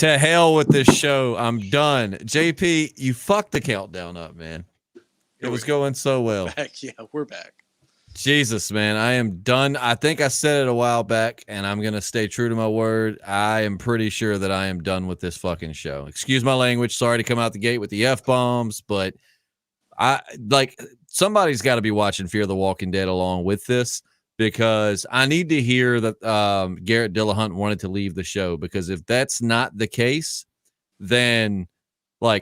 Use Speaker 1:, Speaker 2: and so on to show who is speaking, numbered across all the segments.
Speaker 1: To hell with this show. I'm done. JP, you fucked the countdown up, man. It was going so well.
Speaker 2: Back. Yeah, we're back.
Speaker 1: Jesus, man, I am done. I think I said it a while back, and I'm going to stay true to my word. I am pretty sure that I am done with this fucking show. Excuse my language. Sorry to come out the gate with the F-bombs, but somebody's got to be watching Fear the Walking Dead along with this, because I need to hear that Garrett Dillahunt wanted to leave the show, because if that's not the case, then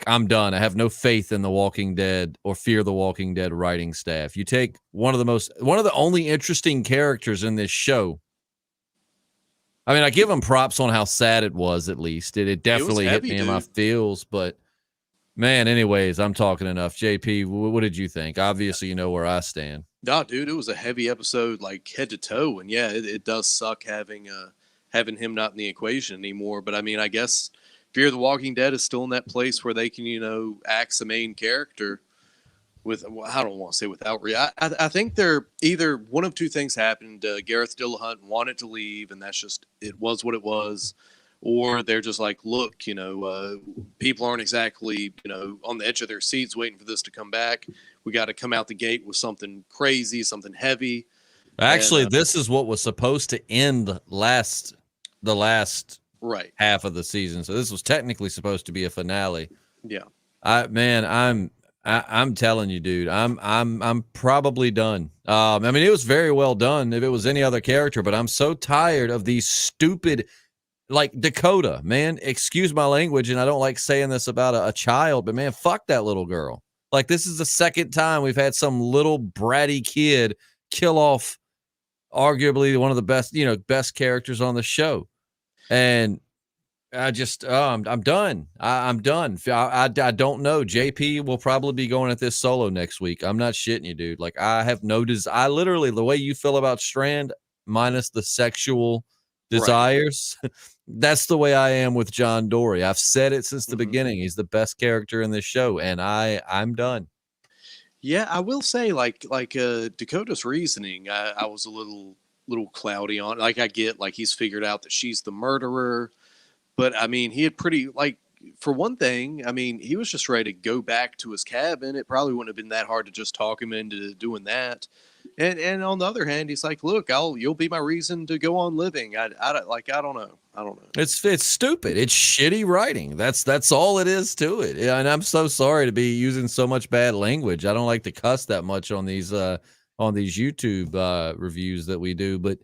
Speaker 1: I'm done. I have no faith in the Walking Dead or Fear the Walking Dead writing staff. You take one of the only interesting characters in this show. I mean, I give them props on how sad it was, at least. It definitely hit me in my feels, but man, anyways, I'm talking enough. JP, what did you think? Obviously, you know where I stand.
Speaker 2: No, dude, it was a heavy episode, head to toe, and yeah, it does suck having him not in the equation anymore. But I mean, I guess Fear the Walking Dead is still in that place where they can, axe the main character with, I don't want to say without. I think they're either one of two things happened. Gareth Dillahunt wanted to leave, and that's just, it was what it was. Or they're just like, look, people aren't exactly, on the edge of their seats waiting for this to come back. We got to come out the gate with something crazy, something heavy.
Speaker 1: Actually, this is what was supposed to end the last half of the season. So this was technically supposed to be a finale.
Speaker 2: Yeah.
Speaker 1: I'm telling you, dude, I'm probably done. I mean, it was very well done if it was any other character, but I'm so tired of these stupid, Dakota, man, excuse my language, and I don't like saying this about a child, but man, fuck that little girl. This is the second time we've had some little bratty kid kill off arguably one of the best characters on the show. And I just, I'm done. I'm done. I don't know. JP will probably be going at this solo next week. I'm not shitting you, dude. I have no I literally, the way you feel about Strand, minus the sexual desires, right. That's the way I am with John Dory. I've said it since the beginning. He's the best character in this show, and I'm done.
Speaker 2: Yeah, I will say, Dakota's reasoning, I was a little cloudy on. I get, he's figured out that she's the murderer, but I mean, he had pretty, for one thing, I mean, he was just ready to go back to his cabin. It probably wouldn't have been that hard to just talk him into doing that. And on the other hand, he's like, look, you'll be my reason to go on living. I don't know.
Speaker 1: It's stupid. It's shitty writing. That's all it is to it. And I'm so sorry to be using so much bad language. I don't like to cuss that much on these YouTube reviews that we do, but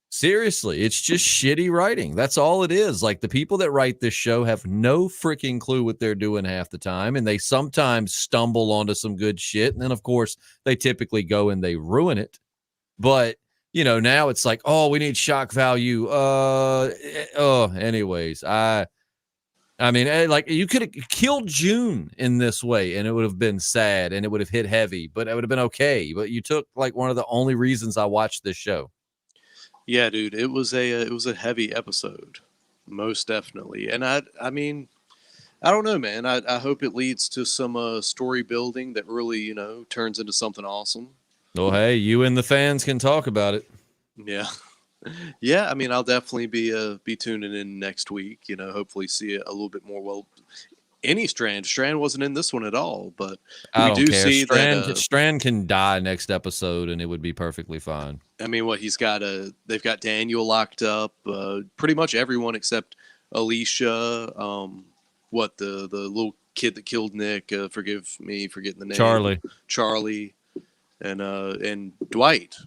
Speaker 1: seriously, it's just shitty writing. That's all it is. The people that write this show have no freaking clue what they're doing half the time, and they sometimes stumble onto some good shit, and then of course they typically go and they ruin it. But now it's oh, we need shock value. Anyways, I mean, you could have killed June in this way, and it would have been sad, and it would have hit heavy, but it would have been okay. But you took one of the only reasons I watched this show.
Speaker 2: Yeah, dude, it was a heavy episode, most definitely. And I mean, I don't know, man. I hope it leads to some story building that really, turns into something awesome.
Speaker 1: Well, hey, you and the fans can talk about it.
Speaker 2: Yeah. Yeah, I mean, I'll definitely be tuning in next week, hopefully see a little bit more. Well, any Strand wasn't in this one at all, but
Speaker 1: we do see that Strand can die next episode and it would be perfectly fine.
Speaker 2: I mean, they've got Daniel locked up, pretty much everyone except Alicia, the little kid that killed Nick, forgive me for getting the name. Charlie, and Dwight.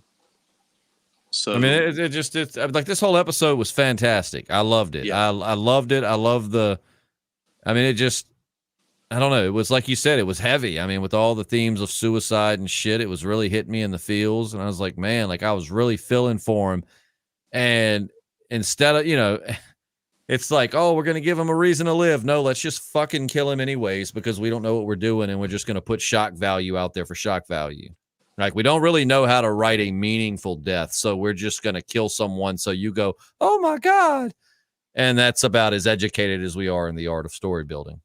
Speaker 2: So
Speaker 1: I mean, it's this whole episode was fantastic. I loved it. Yeah. I loved it. I love I mean, I don't know. It was like you said, it was heavy. I mean, with all the themes of suicide and shit, it was really hitting me in the feels. And I was like, man, I was really feeling for him. And instead of, it's oh, we're going to give him a reason to live. No, let's just fucking kill him anyways, because we don't know what we're doing. And we're just going to put shock value out there for shock value. We don't really know how to write a meaningful death. So we're just going to kill someone. So you go, oh my God. And that's about as educated as we are in the art of story building.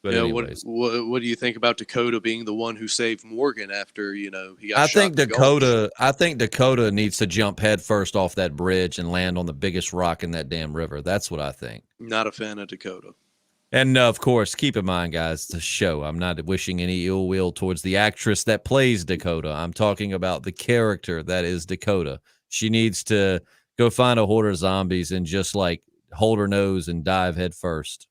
Speaker 1: But anyways,
Speaker 2: what do you think about Dakota being the one who saved Morgan after he got
Speaker 1: I
Speaker 2: shot
Speaker 1: think
Speaker 2: in the gulch?
Speaker 1: Dakota needs to jump head first off that bridge and land on the biggest rock in that damn river. That's what I think.
Speaker 2: Not a fan of Dakota.
Speaker 1: And of course, keep in mind, guys, the show. I'm not wishing any ill will towards the actress that plays Dakota. I'm talking about the character that is Dakota. She needs to go find a horde of zombies and just like hold her nose and dive head first.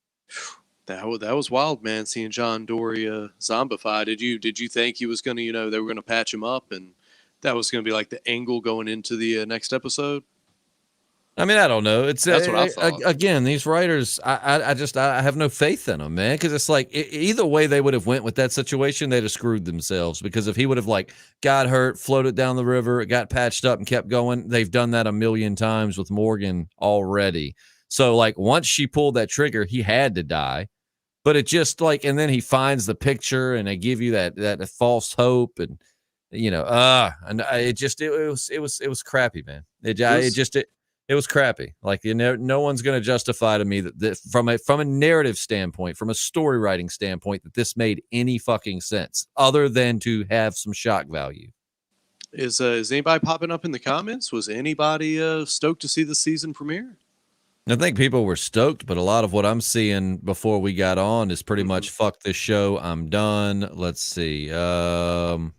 Speaker 2: That was wild, man. Seeing John Dory zombify. Did you think he was gonna, they were gonna patch him up, and that was gonna be like the angle going into the next episode?
Speaker 1: I mean, I don't know. It's
Speaker 2: That's what I thought.
Speaker 1: Again, these writers, I have no faith in them, man. Because it's like either way they would have went with that situation, they'd have screwed themselves. Because if he would have like got hurt, floated down the river, it got patched up, and kept going, they've done that a million times with Morgan already. So like once she pulled that trigger, he had to die. But it just like, and then he finds the picture, and they give you that false hope, and it was crappy, man. It was crappy. Like no one's going to justify to me that from a narrative standpoint, from a story writing standpoint, that this made any fucking sense other than to have some shock value.
Speaker 2: Is anybody popping up in the comments? Was anybody stoked to see the season premiere?
Speaker 1: I think people were stoked, but a lot of what I'm seeing before we got on is pretty much fuck this show. I'm done. Let's see. Let's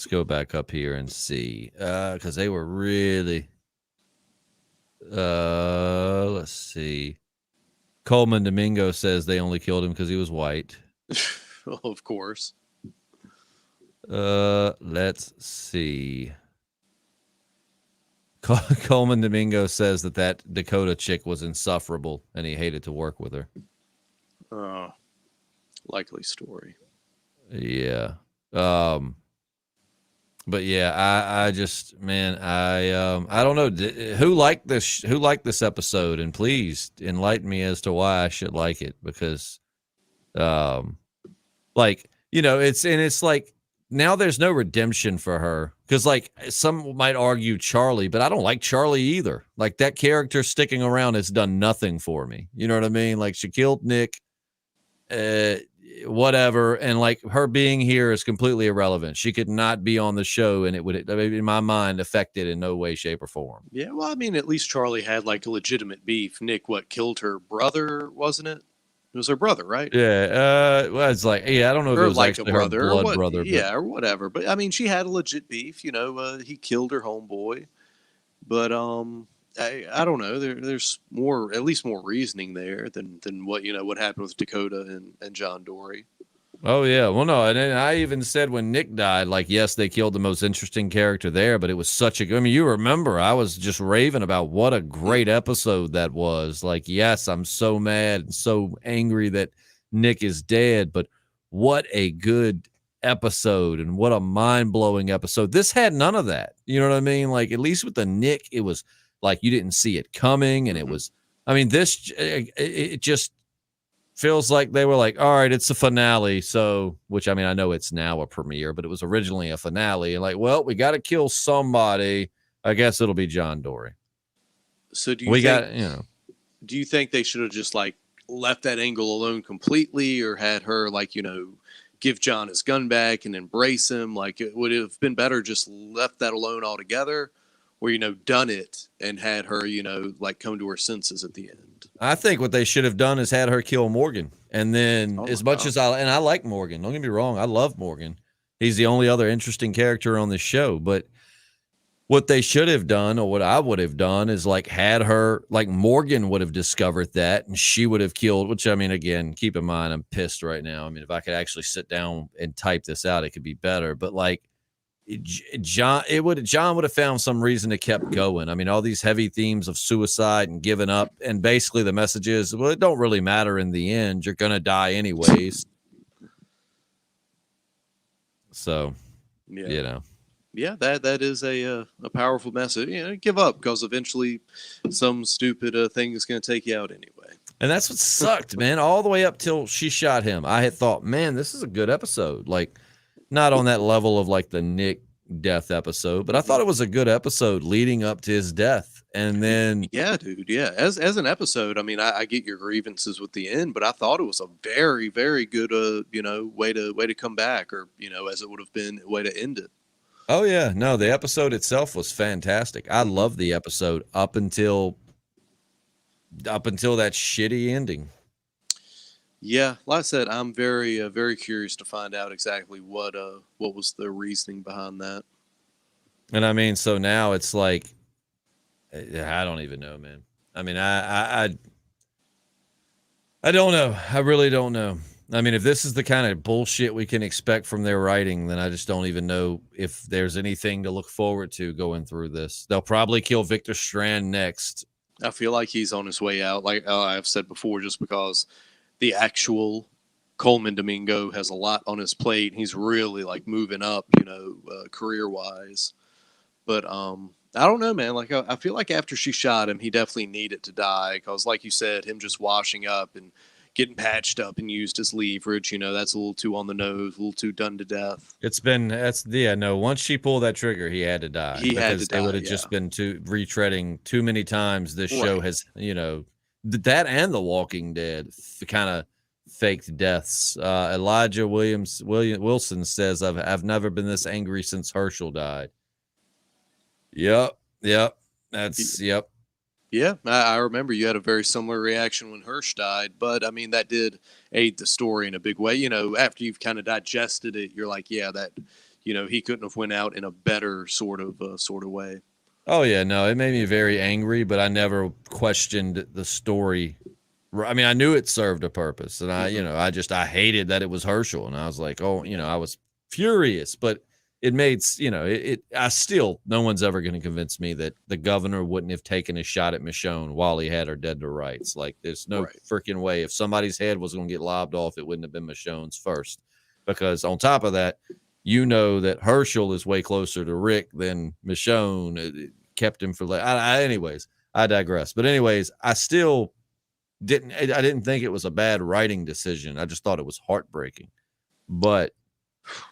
Speaker 1: go back up here and see. Because they were really. Let's see. Coleman Domingo says they only killed him because he was white.
Speaker 2: Well, of course.
Speaker 1: Let's see. Coleman Domingo says that Dakota chick was insufferable and he hated to work with her.
Speaker 2: Oh, likely story.
Speaker 1: Yeah. But yeah, I just, man, I don't know who liked this episode, and please enlighten me as to why I should like it, because, like, it's like now there's no redemption for her, because like some might argue Charlie, but I don't like Charlie either. Like that character sticking around has done nothing for me. You know what I mean? Like she killed Nick. Whatever, and like her being here is completely irrelevant. She could not be on the show, and it would, in my mind, affect it in no way, shape, or form.
Speaker 2: Yeah, well, I mean, at least Charlie had like a legitimate beef. Nick, killed her brother, wasn't it? It was her brother, right?
Speaker 1: Yeah. Well, it's like, yeah, I don't know if it was
Speaker 2: like
Speaker 1: actually
Speaker 2: a brother,
Speaker 1: her blood brother.
Speaker 2: Yeah, or whatever. But I mean, she had a legit beef. He killed her homeboy. But I don't know. There's more, at least more reasoning there than what what happened with Dakota and John Dory.
Speaker 1: Oh yeah, well no, and I even said when Nick died, like yes, they killed the most interesting character there, but it was such a good. I mean, you remember I was just raving about what a great episode that was. Like, yes, I'm so mad and so angry that Nick is dead, but what a good episode and what a mind-blowing episode. This had none of that. You know what I mean? Like at least with the Nick, it was like you didn't see it coming, and it was. I mean, this it just feels like they were like, all right, it's a finale. So, which I mean, I know it's now a premiere, but it was originally a finale. And like, well, we got to kill somebody. I guess it'll be John Dory.
Speaker 2: So do you think they should have just like left that angle alone completely, or had her like, give John his gun back and embrace him? Like it would have been better just left that alone altogether, or, done it and had her, like come to her senses at the end.
Speaker 1: I think what they should have done is had her kill Morgan. And then as much as I like Morgan, don't get me wrong, I love Morgan. He's the only other interesting character on this show. But what they should have done, or what I would have done, is like had her, like Morgan would have discovered that and she would have killed, which I mean, again, keep in mind, I'm pissed right now. I mean, if I could actually sit down and type this out, it could be better. But like, John would have found some reason to kept going. I mean, all these heavy themes of suicide and giving up, and basically the message is, well, it don't really matter in the end. You're gonna die anyways. So,
Speaker 2: yeah, that is a powerful message. Give up, because eventually some stupid thing is going to take you out anyway.
Speaker 1: And that's what sucked, man. All the way up till she shot him, I had thought, man, this is a good episode. Like. Not on that level of like the Nick death episode, but I thought it was a good episode leading up to his death. And then
Speaker 2: Yeah, dude. Yeah, as an episode, I mean, I get your grievances with the end, but I thought it was a very, very good, way to come back, or as it would have been a way to end it.
Speaker 1: oh yeah, no, the episode itself was fantastic. I love the episode up until that shitty ending.
Speaker 2: Yeah, like I said, I'm very, very curious to find out exactly what was the reasoning behind that.
Speaker 1: And I mean, so now it's like, I don't even know, man. I mean, I don't know. I really don't know. I mean, if this is the kind of bullshit we can expect from their writing, then I just don't even know if there's anything to look forward to going through this. They'll probably kill Victor Strand next.
Speaker 2: I feel like he's on his way out, like I've said before, just because the actual Coleman Domingo has a lot on his plate. He's really like moving up, career wise. But I don't know, man. Like I feel like after she shot him, he definitely needed to die because, like you said, him just washing up and getting patched up and used as leverage, that's a little too on the nose, a little too done to death.
Speaker 1: Once she pulled that trigger, he had to die.
Speaker 2: He had to die,
Speaker 1: they would have just been retreading too many times. This show has, that and The Walking Dead kind of faked deaths. Elijah Wilson says, I've never been this angry since Herschel died. Yep. That's yep.
Speaker 2: Yeah, I remember you had a very similar reaction when Hirsch died, but I mean that did aid the story in a big way. After you've kind of digested it, you're like, yeah, that he couldn't have went out in a better sort of way.
Speaker 1: Oh yeah, no, it made me very angry, but I never questioned the story. I mean, I knew it served a purpose, and I hated that it was Herschel, and I was like, I was furious, but it made, no one's ever going to convince me that the governor wouldn't have taken a shot at Michonne while he had her dead to rights. Like, there's no freaking way. If somebody's head was going to get lobbed off, it wouldn't have been Michonne's first. Because on top of that, that Herschel is way closer to Rick than Michonne. It kept him for anyways, I digress. But anyways, I still didn't think it was a bad writing decision. I just thought it was heartbreaking. But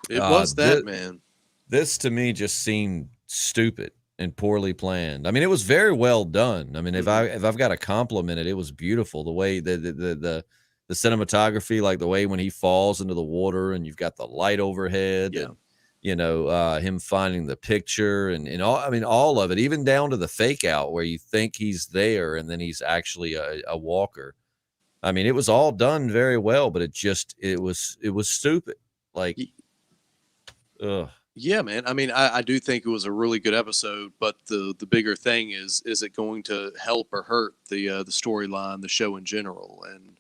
Speaker 2: it was man.
Speaker 1: This to me just seemed stupid and poorly planned. I mean, it was very well done. I mean, if I've got to compliment it, it was beautiful. The way the cinematography, like the way when he falls into the water and you've got the light overhead, and him finding the picture and all. I mean, all of it, even down to the fake out where you think he's there and then he's actually a walker. I mean, it was all done very well, but it was stupid. Like, ugh.
Speaker 2: Yeah, man. I mean, I do think it was a really good episode, but the bigger thing is it going to help or hurt the storyline, the show in general? And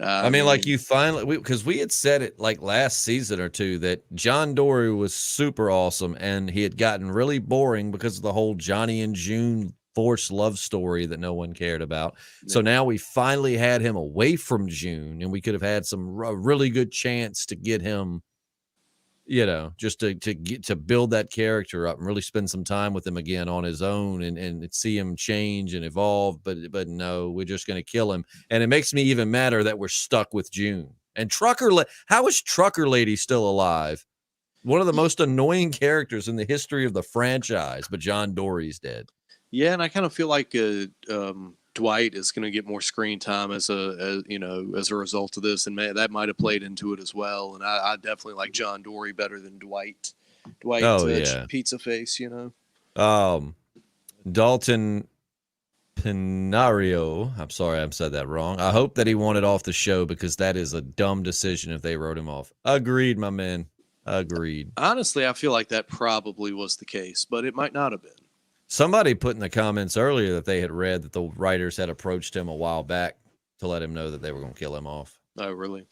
Speaker 1: I mean, like you finally, because we had said it like last season or two that John Dory was super awesome, and he had gotten really boring because of the whole Johnny and June forced love story that no one cared about. Yeah. So now we finally had him away from June, and we could have had some really good chance to get him, just to build that character up and really spend some time with him again on his own and see him change and evolve. But no, we're just going to kill him. And it makes me even madder that we're stuck with June and how is Trucker Lady still alive? One of the most annoying characters in the history of the franchise, but John Dory's dead.
Speaker 2: Yeah. And I kind of feel like, Dwight is going to get more screen time as a result of this, and that might have played into it as well. And I definitely like John Dory better than Dwight. Pizza face,
Speaker 1: Dalton Pinario. I'm sorry, I said that wrong. I hope that he wanted off the show because that is a dumb decision if they wrote him off. Agreed, my man. Agreed.
Speaker 2: Honestly, I feel like that probably was the case, but it might not have been.
Speaker 1: Somebody put in the comments earlier that they had read that the writers had approached him a while back to let him know that they were going to kill him off.
Speaker 2: Oh, really?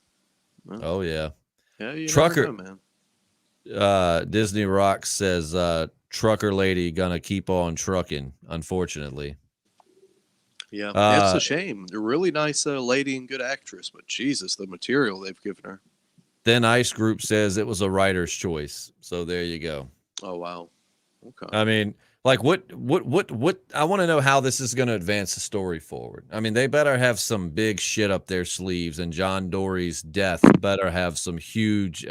Speaker 1: Well, oh, yeah.
Speaker 2: Yeah, you
Speaker 1: Trucker,
Speaker 2: never know, man.
Speaker 1: Disney Rock says, Trucker Lady gonna keep on trucking, unfortunately.
Speaker 2: Yeah, it's a shame. A really nice lady and good actress, but Jesus, the material they've given her.
Speaker 1: Then Ice Group says it was a writer's choice. So there you go.
Speaker 2: Oh, wow. Okay.
Speaker 1: I mean, like what I want to know how this is going to advance the story forward. I mean, they better have some big shit up their sleeves, and John Dory's death better have some huge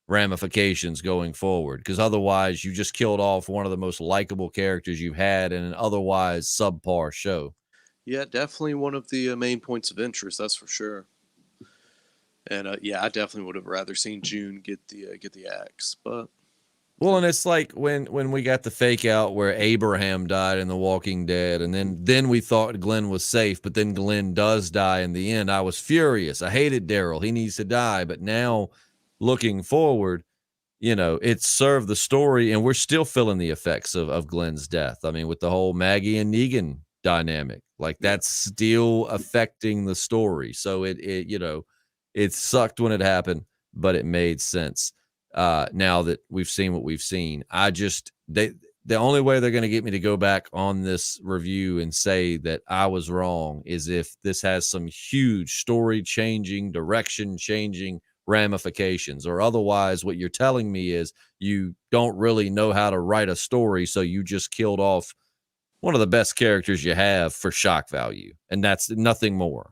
Speaker 1: ramifications going forward, because otherwise you just killed off one of the most likable characters you've had in an otherwise subpar show.
Speaker 2: Yeah, definitely one of the main points of interest. That's for sure. And yeah, I definitely would have rather seen June get the axe. But
Speaker 1: Well, and it's like when we got the fake out where Abraham died in The Walking Dead, and then we thought Glenn was safe, but then Glenn does die in the end. I was furious. I hated Daryl. He needs to die. But now, looking forward, it served the story, and we're still feeling the effects of Glenn's death. I mean, with the whole Maggie and Negan dynamic, like that's still affecting the story. So it sucked when it happened, but it made sense. Now that we've seen what we've seen, the only way they're going to get me to go back on this review and say that I was wrong is if this has some huge story changing, direction changing ramifications, or otherwise what you're telling me is you don't really know how to write a story, so you just killed off one of the best characters you have for shock value, and that's nothing more.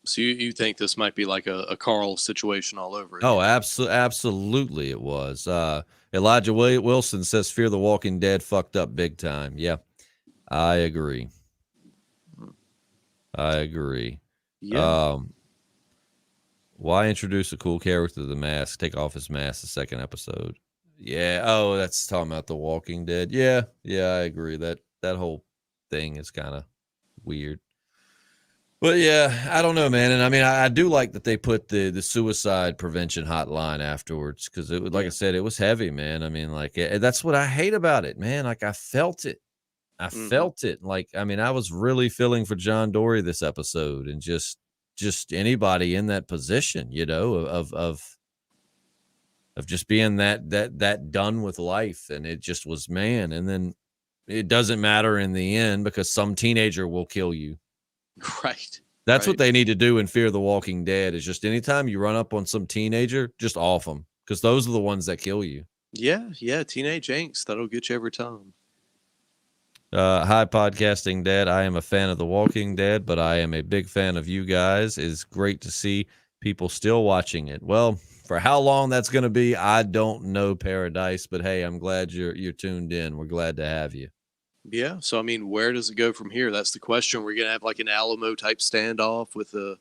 Speaker 2: So you think this might be like a Carl situation all over again?
Speaker 1: Oh, absolutely it was. Elijah Wilson says Fear the Walking Dead fucked up big time. Yeah, I agree.
Speaker 2: Yeah.
Speaker 1: Why introduce a cool character to the mask? Take off his mask the second episode. Yeah. Oh, that's talking about The Walking Dead. Yeah, I agree. That whole thing is kind of weird. But yeah, I don't know, man. And I mean, I do like that they put the suicide prevention hotline afterwards, because it was, like I said, it was heavy, man. I mean, like that's what I hate about it, man. Like I felt it. Felt it. Like, I mean, I was really feeling for John Dory this episode, and just anybody in that position, of just being that done with life. And it just was, man. And then it doesn't matter in the end because some teenager will kill you.
Speaker 2: Right.
Speaker 1: That's what they need to do in Fear the Walking Dead, is just anytime you run up on some teenager, just off them, because those are the ones that kill you.
Speaker 2: Yeah. Teenage angst. That'll get you every time.
Speaker 1: Hi, Podcasting Dad. I am a fan of The Walking Dead, but I am a big fan of you guys. It's great to see people still watching it. Well, for how long that's going to be, I don't know, Paradise, but hey, I'm glad you're tuned in. We're glad to have you.
Speaker 2: Yeah. So, I mean, where does it go from here? That's the question. We're going to have like an Alamo type standoff with the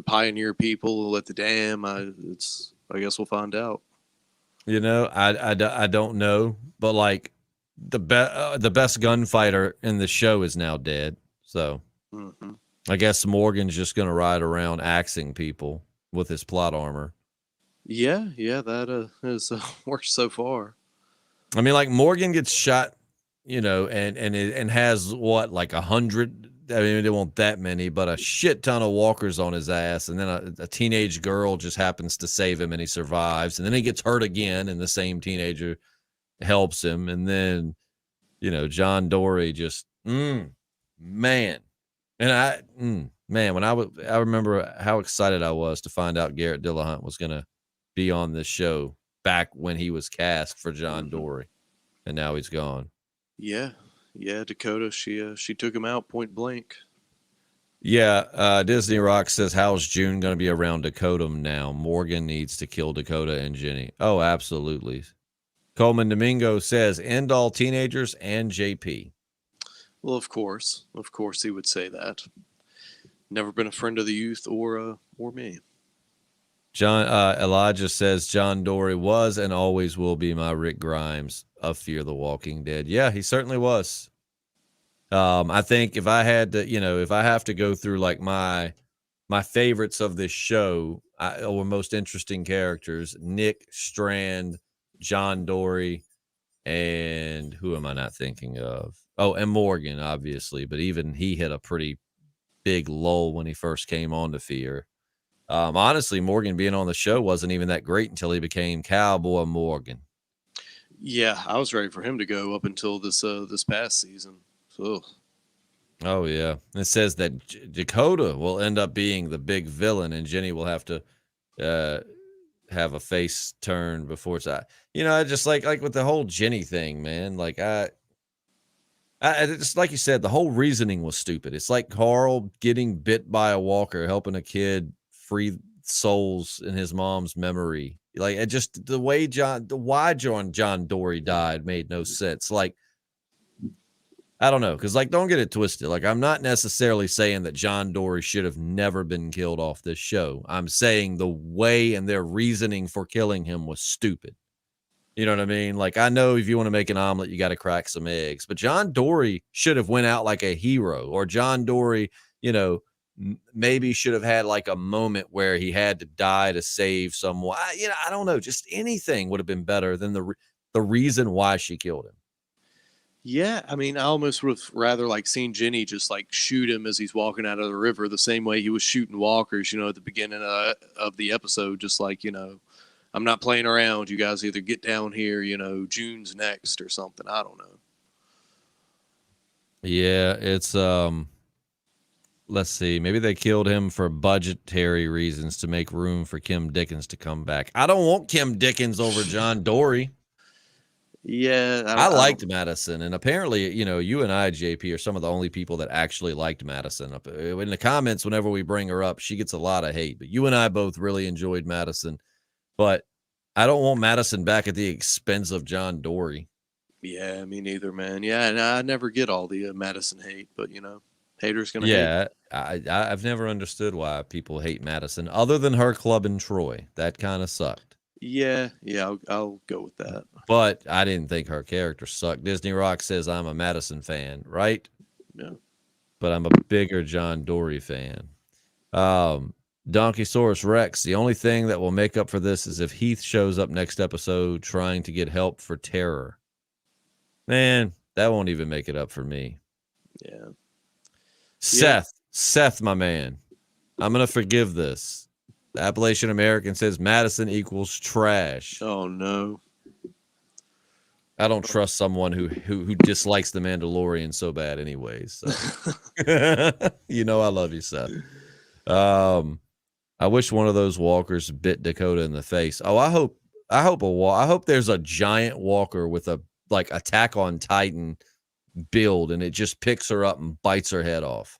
Speaker 2: pioneer people at the dam. I guess we'll find out.
Speaker 1: I don't know, but like the best gunfighter in the show is now dead. So I guess Morgan's just going to ride around axing people with his plot armor.
Speaker 2: Yeah. That has worked so far.
Speaker 1: I mean, like Morgan gets shot, and has what, like 100. I mean, there won't that many, but a shit ton of walkers on his ass, and then a teenage girl just happens to save him, and he survives, and then he gets hurt again, and the same teenager helps him, and then John Dory just man, and when I remember how excited I was to find out Garrett Dillahunt was gonna be on this show back when he was cast for John Dory, and now he's gone.
Speaker 2: Yeah, Dakota, she took him out point blank.
Speaker 1: Yeah, Disney Rock says, how's June going to be around Dakota now? Morgan needs to kill Dakota and Jenny. Oh, absolutely. Coleman Domingo says, end all teenagers and JP.
Speaker 2: Well, of course he would say that. Never been a friend of the youth or me.
Speaker 1: Elijah says John Dory was and always will be my Rick Grimes of Fear the Walking Dead. Yeah, he certainly was. I think if I had to, if I have to go through like my favorites of this show, or most interesting characters, Nick, Strand, John Dory, and who am I not thinking of? Oh, and Morgan, obviously, but even he hit a pretty big lull when he first came on to Fear. Honestly, Morgan being on the show wasn't even that great until he became Cowboy Morgan.
Speaker 2: Yeah, I was ready for him to go up until this past season. So.
Speaker 1: Oh yeah, it says that Dakota will end up being the big villain, and Jenny will have to have a face turn before it's. Just like with the whole Jenny thing, man. Like I just like you said, the whole reasoning was stupid. It's like Carl getting bit by a walker, helping a kid free souls in his mom's memory. Like, it just the way John Dory died made no sense. Like, I don't know, because like, don't get it twisted. Like, I'm not necessarily saying that John Dory should have never been killed off this show. I'm saying the way and their reasoning for killing him was stupid. You know what I mean? Like, I know if you want to make an omelet, you got to crack some eggs. But John Dory should have went out like a hero, or John Dory, you know, maybe should have had like a moment where he had to die to save someone. You know, I don't know. Just anything would have been better than the reason why she killed him.
Speaker 2: Yeah, I mean, I almost would have rather like seen Jenny just like shoot him as he's walking out of the river, the same way he was shooting walkers, you know, at the beginning of the episode, just like, you know, I'm not playing around. You guys either get down here, you know, June's next or something. I don't know.
Speaker 1: Yeah, it's let's see. Maybe they killed him for budgetary reasons to make room for Kim Dickens to come back. I don't want Kim Dickens over John Dory.
Speaker 2: Yeah,
Speaker 1: I liked Madison, and apparently, you know, you and I, JP, are some of the only people that actually liked Madison. In the comments, whenever we bring her up, she gets a lot of hate, but you and I both really enjoyed Madison. But I don't want Madison back at the expense of John Dory.
Speaker 2: Yeah, me neither, man. Yeah, and I never get all the Madison hate, but, you know, haters gonna hate.
Speaker 1: Yeah, I've never understood why people hate Madison, other than her club in Troy. That kind of sucked.
Speaker 2: Yeah, I'll go with that.
Speaker 1: But I didn't think her character sucked. Disney Rock says I'm a Madison fan, right?
Speaker 2: Yeah.
Speaker 1: But I'm a bigger John Dory fan. Donkeysaurus Rex, the only thing that will make up for this is if Heath shows up next episode trying to get help for Terror. Man, that won't even make it up for me.
Speaker 2: Yeah.
Speaker 1: Seth, my man, I'm going to forgive this. The Appalachian American says Madison equals trash.
Speaker 2: Oh, no.
Speaker 1: I don't trust someone who dislikes The Mandalorian so bad anyways. So. You know I love you, Seth. I wish one of those walkers bit Dakota in the face. Oh, I hope there's a giant walker with a like Attack on Titan build, and it just picks her up and bites her head off.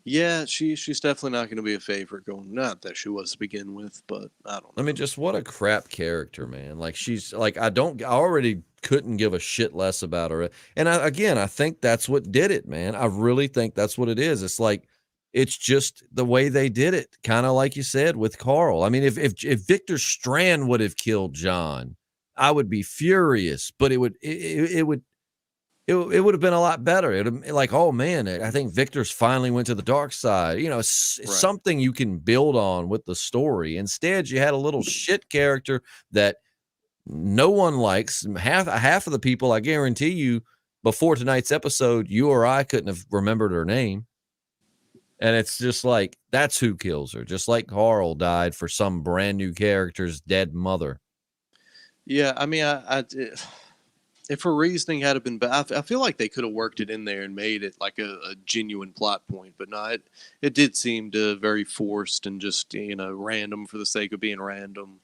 Speaker 2: Yeah, she's definitely not going to be a favorite going. Not that she was to begin with, but I don't know.
Speaker 1: I mean, just what a crap character, man. Like, she's like, I already couldn't give a shit less about her. And I think that's what did it, man. I really think that's what it is. It's like, it's just the way they did it. Kind of like you said with Carl. I mean, if Victor Strand would have killed John, I would be furious, but it would have been a lot better. It would like, oh man, I think Victor's finally went to the dark side. You know, it's
Speaker 2: Right.
Speaker 1: something you can build on with the story. Instead, you had a little shit character that no one likes. Half of the people, I guarantee you, before tonight's episode, you or I couldn't have remembered her name. And it's just like, that's who kills her. Just like Carl died for some brand new character's dead mother.
Speaker 2: Yeah, I mean, if her reasoning had been bad, I feel like they could have worked it in there and made it like a genuine plot point. But no, it did seem to very forced and just, you know, random for the sake of being random.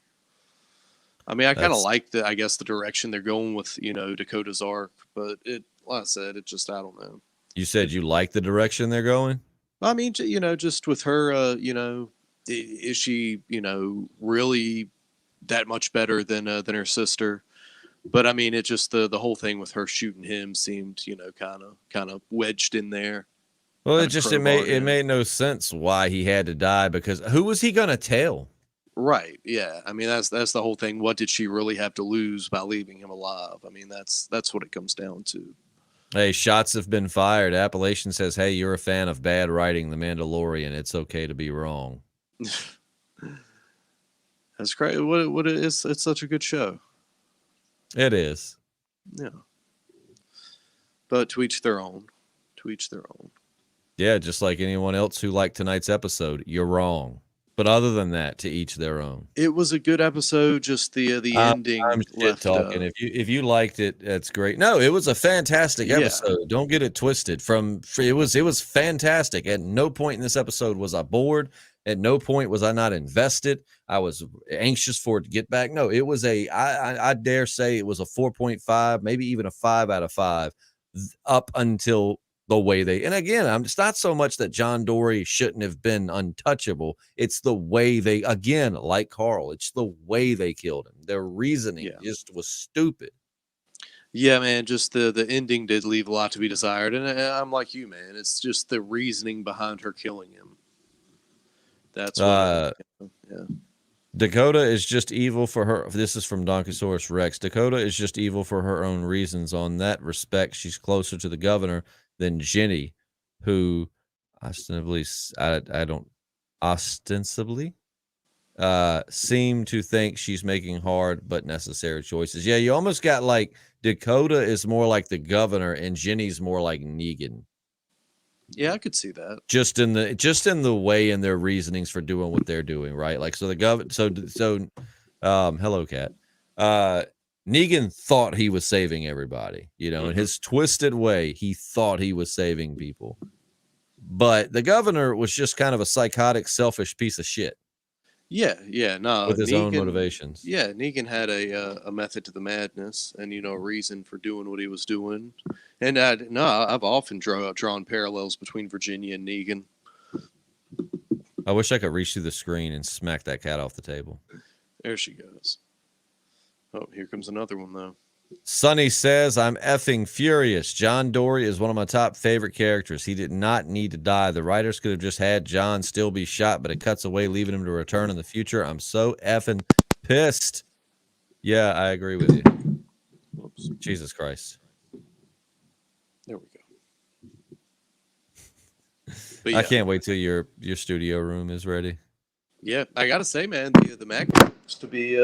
Speaker 2: I mean, I kind of like I guess the direction they're going with, you know, Dakota's arc. But like I said, it just, I don't know.
Speaker 1: You said you like the direction they're going?
Speaker 2: I mean, you know, just with her, you know, is she, you know, really that much better than her sister? But I mean, it just the whole thing with her shooting him seemed, you know, kind of wedged in there.
Speaker 1: Well, it made no sense why he had to die, because who was he gonna tell?
Speaker 2: Right. Yeah. I mean, that's the whole thing. What did she really have to lose by leaving him alive? I mean, that's what it comes down to.
Speaker 1: Hey, shots have been fired. Appalachian says, hey, you're a fan of bad writing, The Mandalorian. It's okay to be wrong.
Speaker 2: That's great. What it is, it's such a good show.
Speaker 1: It is.
Speaker 2: Yeah. But to each their own. To each their own. Yeah,
Speaker 1: just like anyone else who liked tonight's episode, you're wrong. But other than that, to each their own.
Speaker 2: It was a good episode. Just the ending.
Speaker 1: I'm shit talking. If you liked it, that's great. No, it was a fantastic episode. Yeah. Don't get it twisted. It was fantastic. At no point in this episode was I bored. At no point was I not invested. I was anxious for it to get back. No, it was I dare say it was a 4.5, maybe even a 5 out of 5, up until the way they, and again, it's not so much that John Dory shouldn't have been untouchable. It's the way they, again, like Carl, it's the way they killed him. Their reasoning just was stupid.
Speaker 2: Yeah, man, just the ending did leave a lot to be desired. And I'm like you, man. It's just the reasoning behind her killing him. That's what yeah.
Speaker 1: Dakota is just evil for her. This is from Donkosaurus Rex. Dakota is just evil for her own reasons. On that respect, she's closer to the governor than Jenny, who ostensibly, seem to think she's making hard but necessary choices. Yeah, you almost got like Dakota is more like the governor and Jenny's more like Negan.
Speaker 2: Yeah, I could see that.
Speaker 1: Just in the way and their reasonings for doing what they're doing, right? Like, so the hello, Cat. Negan thought he was saving everybody, in his twisted way. He thought he was saving people, but the governor was just kind of a psychotic, selfish piece of shit.
Speaker 2: Yeah, no,
Speaker 1: with his own motivations.
Speaker 2: Yeah, Negan had a method to the madness, and a reason for doing what he was doing. And I've often drawn parallels between Virginia and Negan.
Speaker 1: I wish I could reach through the screen and smack that cat off the table.
Speaker 2: There she goes. Oh, here comes another one though.
Speaker 1: Sonny says, I'm effing furious. John Dory is one of my top favorite characters. He did not need to die. The writers could have just had John still be shot, but it cuts away, leaving him to return in the future. I'm so effing pissed. Yeah, I agree with you.
Speaker 2: Whoops.
Speaker 1: Jesus Christ.
Speaker 2: There we go. But yeah.
Speaker 1: I can't wait till your studio room is ready.
Speaker 2: Yeah, I gotta say, man, the Mac used to be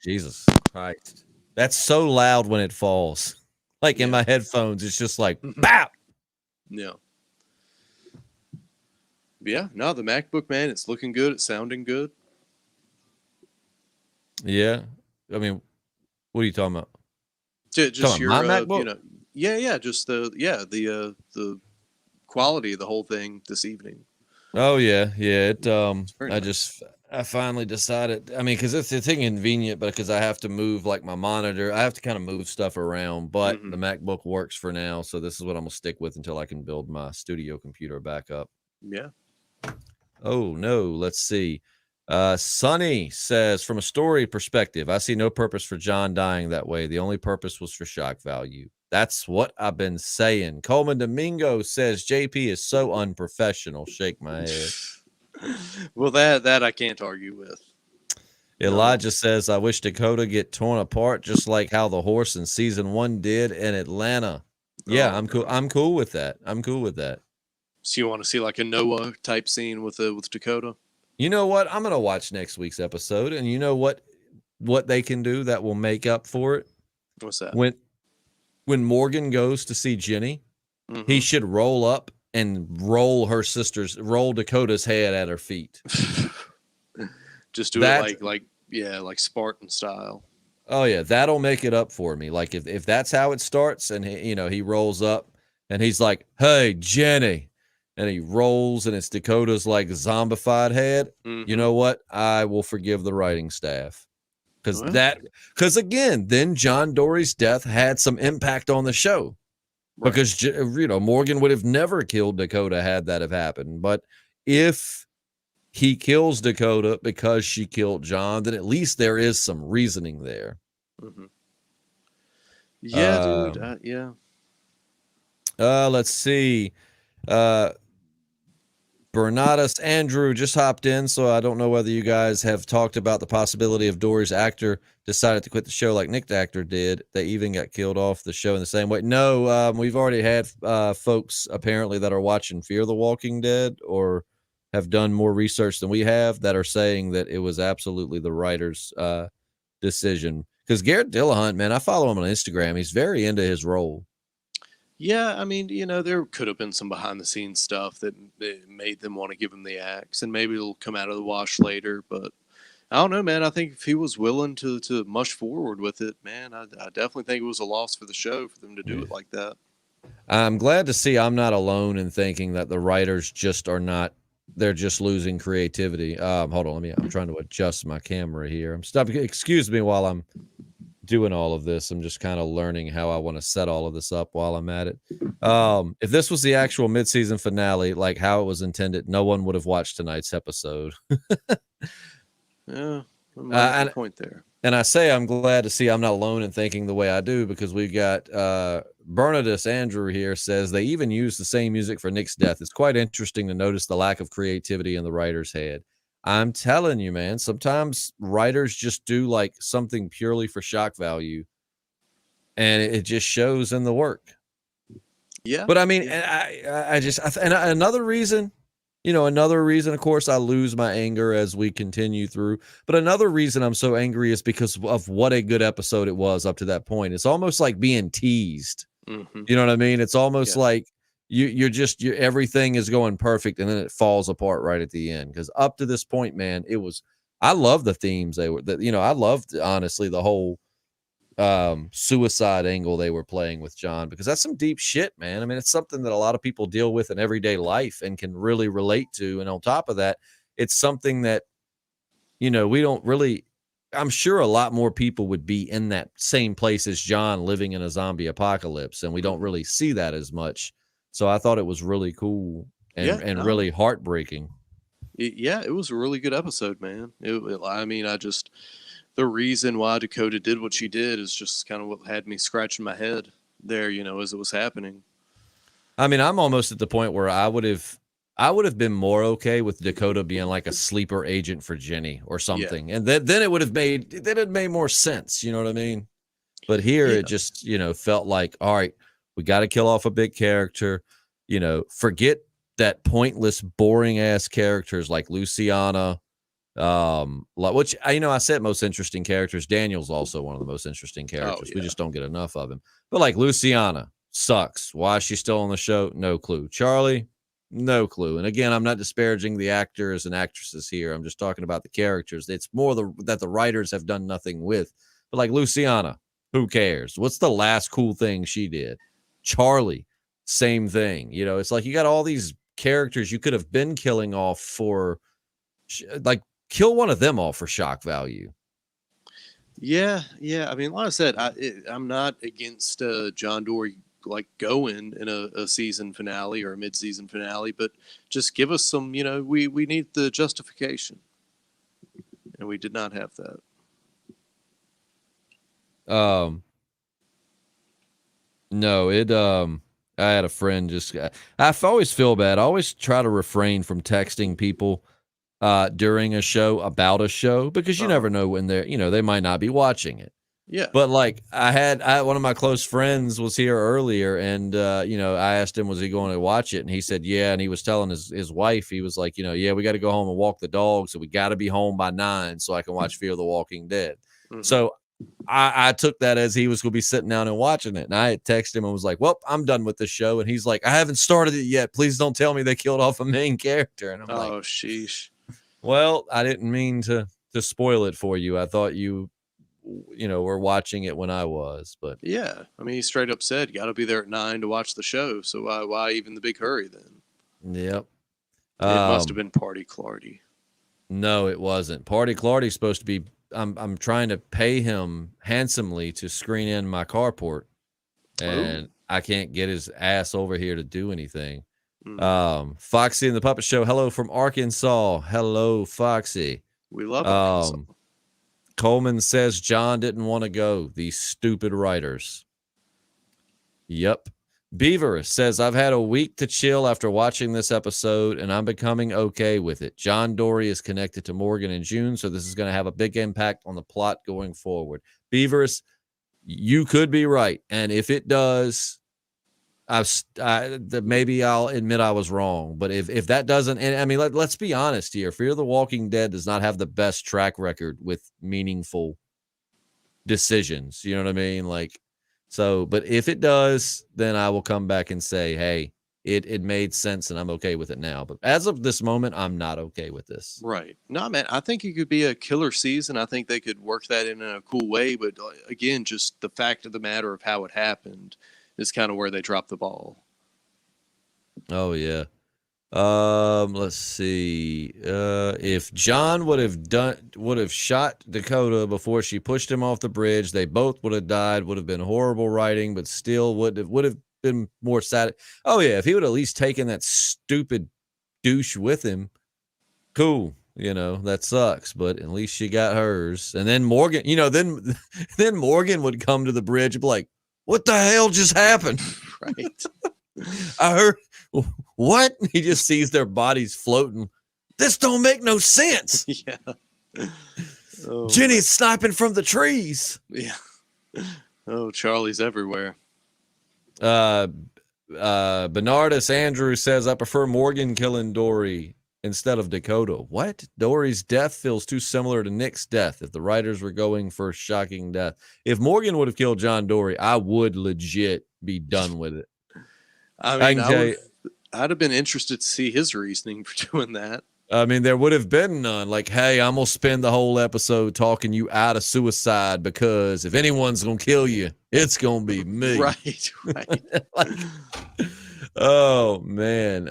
Speaker 1: Jesus Christ. That's so loud when it falls. Like in my headphones, it's just like, BAP!
Speaker 2: Yeah. But yeah, no, the MacBook, man, it's looking good. It's sounding good.
Speaker 1: Yeah. I mean, what are you talking about?
Speaker 2: Just your,
Speaker 1: my MacBook?
Speaker 2: Just the quality of the whole thing this evening.
Speaker 1: Oh yeah. It,
Speaker 2: Nice.
Speaker 1: I finally decided, I mean, because it's inconvenient, but because I have to move like my monitor, I have to kind of move stuff around, but the MacBook works for now. So this is what I'm going to stick with until I can build my studio computer back up.
Speaker 2: Yeah.
Speaker 1: Oh, no. Let's see. Sonny says, from a story perspective, I see no purpose for John dying that way. The only purpose was for shock value. That's what I've been saying. Coleman Domingo says, JP is so unprofessional. Shake my head.
Speaker 2: Well, that I can't argue with.
Speaker 1: Elijah says, I wish Dakota get torn apart just like how the horse in season 1 did in Atlanta. Yeah, I'm cool. I'm cool with that.
Speaker 2: So you want to see like a Noah type scene with Dakota?
Speaker 1: You know what? I'm going to watch next week's episode, and you know what they can do that will make up for it?
Speaker 2: What's that?
Speaker 1: When Morgan goes to see Jenny, he should roll up and roll Dakota's head at her feet.
Speaker 2: Just do it like Spartan style.
Speaker 1: Oh yeah, that'll make it up for me. Like if that's how it starts, and he rolls up and he's like, "Hey, Jenny," and he rolls and it's Dakota's like zombified head. You know what? I will forgive the writing staff because again, then John Dory's death had some impact on the show. Right. Because, Morgan would have never killed Dakota had that have happened. But if he kills Dakota because she killed John, then at least there is some reasoning there.
Speaker 2: Yeah, dude. Yeah.
Speaker 1: Let's see. Bernatus Andrew just hopped in, so I don't know whether you guys have talked about the possibility of Dory's actor decided to quit the show like Nick the actor did. They even got killed off the show in the same way. No, we've already had folks apparently that are watching Fear the Walking Dead or have done more research than we have that are saying that it was absolutely the writer's decision. Because Garrett Dillahunt, man, I follow him on Instagram. He's very into his role.
Speaker 2: Yeah, I mean, there could have been some behind-the-scenes stuff that made them want to give him the axe, and maybe it'll come out of the wash later. But I don't know, man. I think if he was willing to mush forward with it, man, I definitely think it was a loss for the show for them to do it like that.
Speaker 1: I'm glad to see I'm not alone in thinking that the writers just are not. They're just losing creativity. Hold on, I'm trying to adjust my camera here. Excuse me while I'm doing all of this, I'm just kind of learning how I want to set all of this up while I'm at it. If this was the actual mid-season finale, like how it was intended, no one would have watched tonight's episode.
Speaker 2: Yeah, I might have a point there.
Speaker 1: And I say I'm glad to see I'm not alone in thinking the way I do, because we've got Bernadus Andrew here says they even use the same music for Nick's death. It's quite interesting to notice the lack of creativity in the writer's head. I'm telling you, man, sometimes writers just do like something purely for shock value, and it just shows in the work.
Speaker 2: Yeah.
Speaker 1: But I mean, and another reason, of course, I lose my anger as we continue through. But another reason I'm so angry is because of what a good episode it was up to that point. It's almost like being teased.
Speaker 2: Mm-hmm.
Speaker 1: You know what I mean? It's almost like you're everything is going perfect, and then it falls apart right at the end. Because up to this point, man, I love the themes I loved, honestly, the whole suicide angle they were playing with John, because that's some deep shit, man. I mean, it's something that a lot of people deal with in everyday life and can really relate to. And on top of that, it's something that, we don't really, I'm sure a lot more people would be in that same place as John, living in a zombie apocalypse, and we don't really see that as much. So I thought it was really cool and really heartbreaking.
Speaker 2: It was a really good episode, man. The reason why Dakota did what she did is just kind of what had me scratching my head there, as it was happening.
Speaker 1: I mean, I'm almost at the point where I would have been more okay with Dakota being like a sleeper agent for Jenny or something. Yeah. And then it would have made more sense. You know what I mean? But here it just, felt like, all right, we got to kill off a big character, forget that pointless, boring ass characters like Luciana, which I said most interesting characters. Daniel's also one of the most interesting characters. We just don't get enough of him. But like Luciana sucks. Why is she still on the show? No clue. Charlie, no clue. And again, I'm not disparaging the actors and actresses here. I'm just talking about the characters. It's more that the writers have done nothing with. But like Luciana, who cares? What's the last cool thing she did? Charlie, same thing. It's like you got all these characters you could have been killing off for, like, kill one of them off for shock value.
Speaker 2: Yeah. I mean, like I said, I'm not against John Dory like going in a season finale or a mid-season finale, but just give us some. We need the justification, and we did not have that.
Speaker 1: No, I had a friend I always feel bad. I always try to refrain from texting people during a show about a show, because you never know when they might not be watching it.
Speaker 2: Yeah.
Speaker 1: But like one of my close friends was here earlier, and I asked him, was he going to watch it? And he said, yeah. And he was telling his wife, he was like, yeah, we got to go home and walk the dog. So we got to be home by 9 so I can watch Fear the Walking Dead. Mm-hmm. So I took that as he was going to be sitting down and watching it. And I had texted him and was like, well, I'm done with this show. And he's like, I haven't started it yet. Please don't tell me they killed off a main character. And I'm like,
Speaker 2: oh, sheesh.
Speaker 1: Well, I didn't mean to spoil it for you. I thought you were watching it when I was, but
Speaker 2: yeah. I mean, he straight up said, got to be there at 9 to watch the show. So why even the big hurry then?
Speaker 1: Yep.
Speaker 2: It must have been Party Clardy.
Speaker 1: No, it wasn't. Party Clardy's supposed to be, I'm trying to pay him handsomely to screen in my carport, and I can't get his ass over here to do anything. Foxy and the Puppet Show. Hello from Arkansas. Hello, Foxy.
Speaker 2: We love Arkansas.
Speaker 1: Coleman says John didn't want to go. These stupid writers. Yep. Beaver says, I've had a week to chill after watching this episode, and I'm becoming okay with it. John Dory is connected to Morgan and June, so this is going to have a big impact on the plot going forward. Beavers, you could be right. And if it does, maybe I'll admit I was wrong. But if that doesn't, and I mean, let's be honest here. Fear the Walking Dead does not have the best track record with meaningful decisions. You know what I mean? But if it does, then I will come back and say, hey, it made sense and I'm okay with it now. But as of this moment, I'm not okay with this.
Speaker 2: Right. No, man, I think it could be a killer season. I think they could work that in a cool way. But again, just the fact of the matter of how it happened is kind of where they dropped the ball.
Speaker 1: Oh, yeah. Let's see. If John would have shot Dakota before she pushed him off the bridge, they both would have died. Would have been horrible writing, but still would have been more sad. Oh yeah, if he would have at least taken that stupid douche with him, cool. That sucks, but at least she got hers. And then Morgan, then Morgan would come to the bridge and be like, "What the hell just happened?"
Speaker 2: Right.
Speaker 1: I heard, what? He just sees their bodies floating. This don't make no sense.
Speaker 2: Yeah. Oh,
Speaker 1: Jenny's sniping from the trees.
Speaker 2: yeah. Oh, Charlie's everywhere.
Speaker 1: Bernardus Andrew says, I prefer Morgan killing Dory instead of Dakota. What? Dory's death feels too similar to Nick's death if the writers were going for shocking death. If Morgan would have killed John Dory, I would legit be done with it.
Speaker 2: I mean, I'd have been interested to see his reasoning for doing that.
Speaker 1: I mean, there would have been none. Like, hey, I'm going to spend the whole episode talking you out of suicide because if anyone's going to kill you, it's going to be me.
Speaker 2: Right.
Speaker 1: Like, oh, man.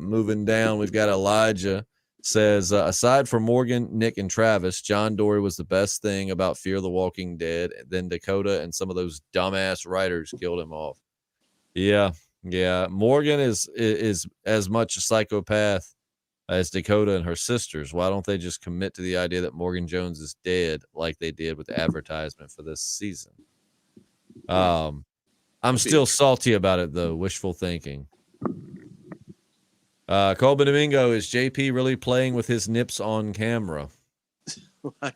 Speaker 1: Moving down, we've got Elijah says, aside from Morgan, Nick, and Travis, John Dory was the best thing about Fear the Walking Dead. Then Dakota and some of those dumbass writers killed him off. Yeah. Morgan is as much a psychopath as Dakota and her sisters. Why don't they just commit to the idea that Morgan Jones is dead like they did with the advertisement for this season? I'm still salty about it, though. Wishful thinking. Colby Domingo, is JP really playing with his nips on camera?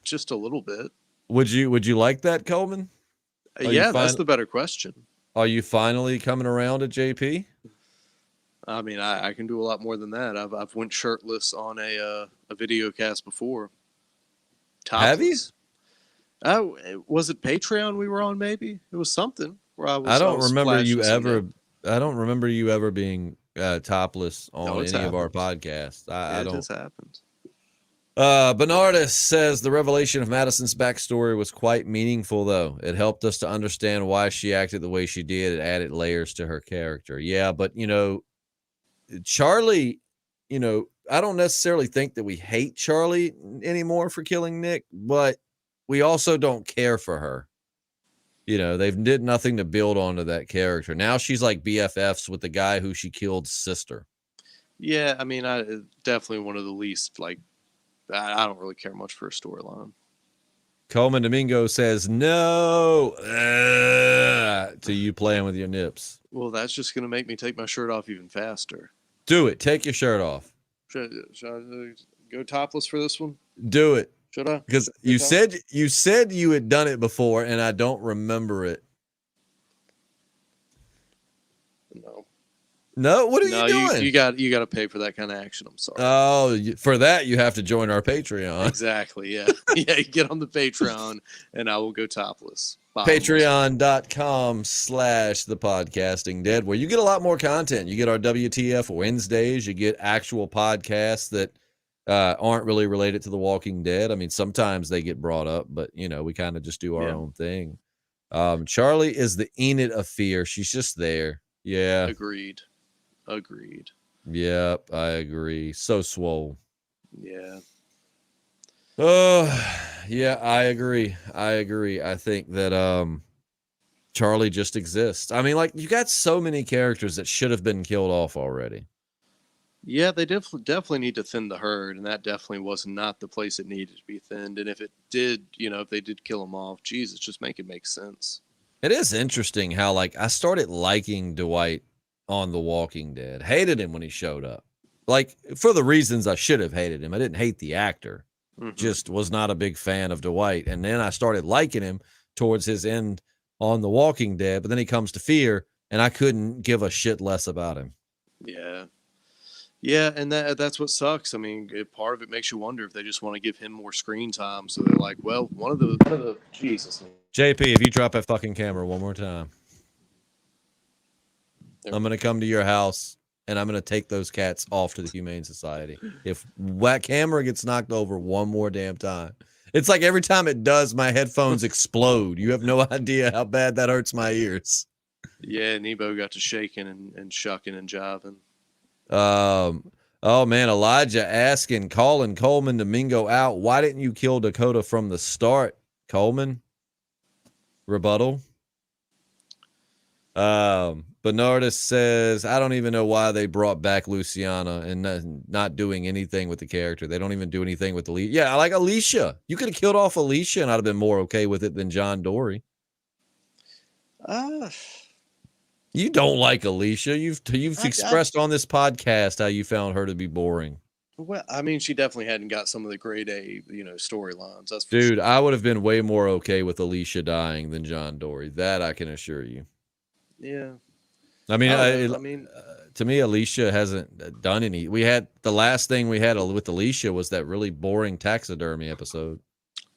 Speaker 2: Just a little bit.
Speaker 1: Would you like that, Coleman?
Speaker 2: Yeah, that's the better question.
Speaker 1: Are you finally coming around to JP?
Speaker 2: I mean, I can do a lot more than that. I've went shirtless on a video cast before. Topless.
Speaker 1: Have you?
Speaker 2: Oh, was it Patreon we were on? Maybe it was something where I
Speaker 1: don't remember you ever being topless on any of our podcasts. I don't.
Speaker 2: It just happens.
Speaker 1: Bernardus says the revelation of Madison's backstory was quite meaningful, though. It helped us to understand why she acted the way she did. It added layers to her character. Yeah, but, Charlie, I don't necessarily think that we hate Charlie anymore for killing Nick, but we also don't care for her. They did nothing to build onto that character. Now she's like BFFs with the guy who she killed's sister.
Speaker 2: Yeah, I mean, I definitely one of the least, I don't really care much for a storyline.
Speaker 1: Coleman Domingo says no to you playing with your nips.
Speaker 2: Well, that's just going to make me take my shirt off even faster.
Speaker 1: Do it. Take your shirt off.
Speaker 2: Should I go topless for this one?
Speaker 1: Do it.
Speaker 2: Should I?
Speaker 1: Because you said you had done it before, and I don't remember it. No, what are you doing?
Speaker 2: You got to pay for that kind of action. I'm sorry.
Speaker 1: Oh, for that you have to join our Patreon.
Speaker 2: Exactly. Yeah. Yeah. You get on the Patreon, and I will go topless.
Speaker 1: Patreon.com/thepodcastingdead, where you get a lot more content. You get our WTF Wednesdays. You get actual podcasts that aren't really related to The Walking Dead. I mean, sometimes they get brought up, but we kind of just do our own thing. Charlie is the Enid of Fear. She's just there. Yeah.
Speaker 2: Agreed.
Speaker 1: Yep, I agree. So swole.
Speaker 2: Yeah.
Speaker 1: Yeah, I agree. I think that Charlie just exists. I mean, you got so many characters that should have been killed off already.
Speaker 2: Yeah, they definitely need to thin the herd, and that definitely was not the place it needed to be thinned. And if it did, if they did kill him off, Jesus, just make it make sense.
Speaker 1: It is interesting how I started liking Dwight on The Walking Dead. Hated him when he showed up. For the reasons I should have hated him. I didn't hate the actor. Mm-hmm. Just was not a big fan of Dwight. And then I started liking him towards his end on The Walking Dead. But then he comes to Fear, and I couldn't give a shit less about him.
Speaker 2: Yeah. Yeah, and that's what sucks. I mean, part of it makes you wonder if they just want to give him more screen time. So they're like, well, one of the Jesus.
Speaker 1: JP, if you drop that fucking camera one more time, I'm going to come to your house and I'm going to take those cats off to the Humane Society. If that camera gets knocked over one more damn time, it's like every time it does, my headphones explode. You have no idea how bad that hurts my ears.
Speaker 2: Yeah, Nebo got to shaking and shucking and jiving.
Speaker 1: Oh man, Elijah asking, calling Coleman Domingo out. Why didn't you kill Dakota from the start, Coleman? Rebuttal. Bernardus says, I don't even know why they brought back Luciana and not doing anything with the character. They don't even do anything with Alicia. Yeah, I like Alicia. You could have killed off Alicia and I'd have been more okay with it than John Dory. You don't like Alicia. You've expressed on this podcast how you found her to be boring.
Speaker 2: Well, I mean, she definitely hadn't got some of the grade A, storylines. That's for
Speaker 1: Dude,
Speaker 2: sure.
Speaker 1: I would have been way more okay with Alicia dying than John Dory. That I can assure you.
Speaker 2: Yeah.
Speaker 1: I mean, to me, Alicia hasn't done any. The last thing we had with Alicia was that really boring taxidermy episode.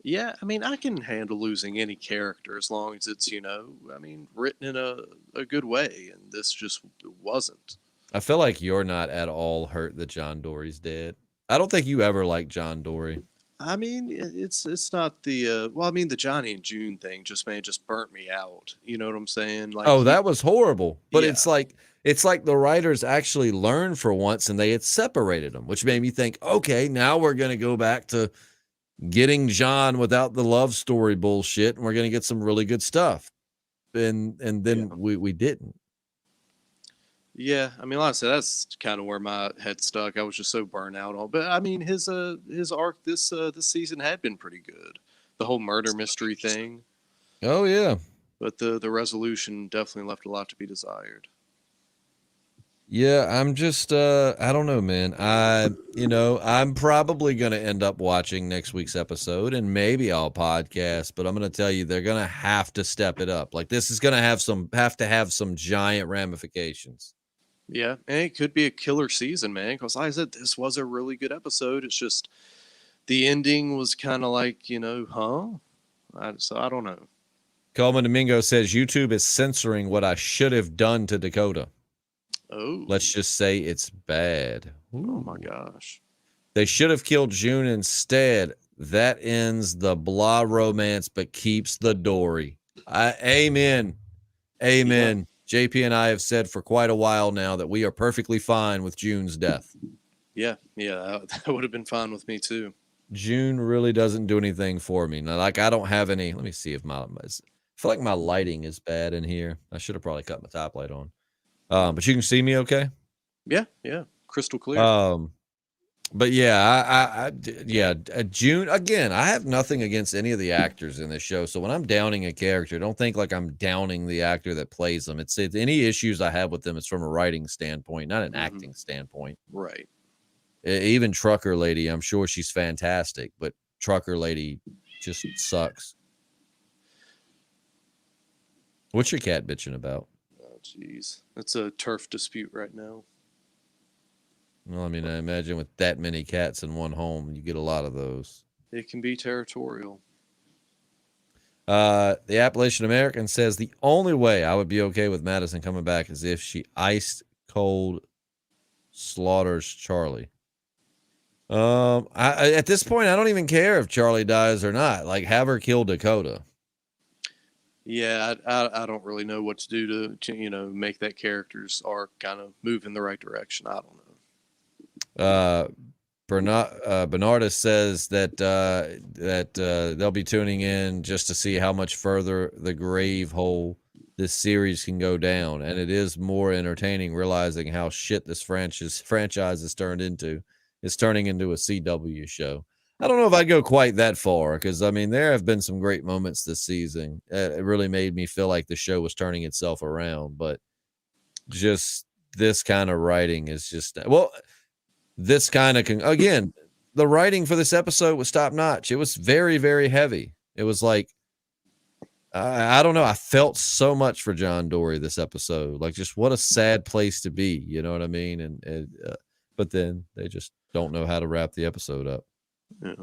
Speaker 2: Yeah, I mean, I can handle losing any character as long as it's, written in a good way, and this just wasn't.
Speaker 1: I feel like you're not at all hurt that John Dory's dead. I don't think you ever liked John Dory.
Speaker 2: I mean, it's not the the Johnny and June thing just burnt me out. You know what I'm saying? Like,
Speaker 1: that was horrible. But
Speaker 2: Yeah.
Speaker 1: it's like the writers actually learned for once and they had separated them, which made me think, okay, now we're going to go back to getting John without the love story bullshit, and we're going to get some really good stuff. And then we didn't.
Speaker 2: Yeah, I mean, like I said, that's kind of where my head stuck. I was just so burnt out on. But I mean, his arc this season had been pretty good. The whole murder mystery thing.
Speaker 1: Oh yeah.
Speaker 2: But the resolution definitely left a lot to be desired.
Speaker 1: Yeah, I'm just I don't know, man. I'm probably going to end up watching next week's episode and maybe I'll podcast, but I'm going to tell you they're going to have to step it up. Like this is going to have some giant ramifications.
Speaker 2: Yeah, and it could be a killer season, man, cuz like I said, this was a really good episode. It's just the ending was kind of like, so I don't know.
Speaker 1: Coleman Domingo says YouTube is censoring what I should have done to Dakota.
Speaker 2: Oh.
Speaker 1: Let's just say it's bad.
Speaker 2: Ooh. Oh my gosh.
Speaker 1: They should have killed June instead. That ends the blah romance, but keeps the Dory. Amen. Amen. Yeah. JP and I have said for quite a while now that we are perfectly fine with June's death.
Speaker 2: Yeah, that would have been fine with me too.
Speaker 1: June really doesn't do anything for me. Now, like I don't have any. Let me see if I feel like my lighting is bad in here. I should have probably cut my top light on. But you can see me okay?
Speaker 2: Yeah, crystal clear.
Speaker 1: But yeah, June, again, I have nothing against any of the actors in this show. So when I'm downing a character, don't think like I'm downing the actor that plays them. It's any issues I have with them, it's from a writing standpoint, not an acting standpoint.
Speaker 2: Right.
Speaker 1: Even Trucker Lady, I'm sure she's fantastic, but Trucker Lady just sucks. What's your cat bitching about?
Speaker 2: Oh, jeez. It's a turf dispute right now.
Speaker 1: Well, I mean, I imagine with that many cats in one home, you get a lot of those.
Speaker 2: It can be territorial.
Speaker 1: The Appalachian American says the only way I would be okay with Madison coming back is if she iced cold slaughters Charlie. At this point, I don't even care if Charlie dies or not. Like, have her kill Dakota.
Speaker 2: Yeah, I don't really know what to do to make that character's arc kind of move in the right direction. I don't know.
Speaker 1: Bernardus says that they'll be tuning in just to see how much further the grave hole this series can go down, and it is more entertaining realizing how shit this franchise has turned into. It's turning into a CW show. I don't know if I'd go quite that far because, I mean, there have been some great moments this season. It really made me feel like the show was turning itself around, but just this kind of writing is just, well, this kind of, again, the writing for this episode was top notch. It was very, very heavy. It was like, I don't know. I felt so much for John Dory this episode. Like, just what a sad place to be. You know what I mean? And but then they just don't know how to wrap the episode up.
Speaker 2: Yeah.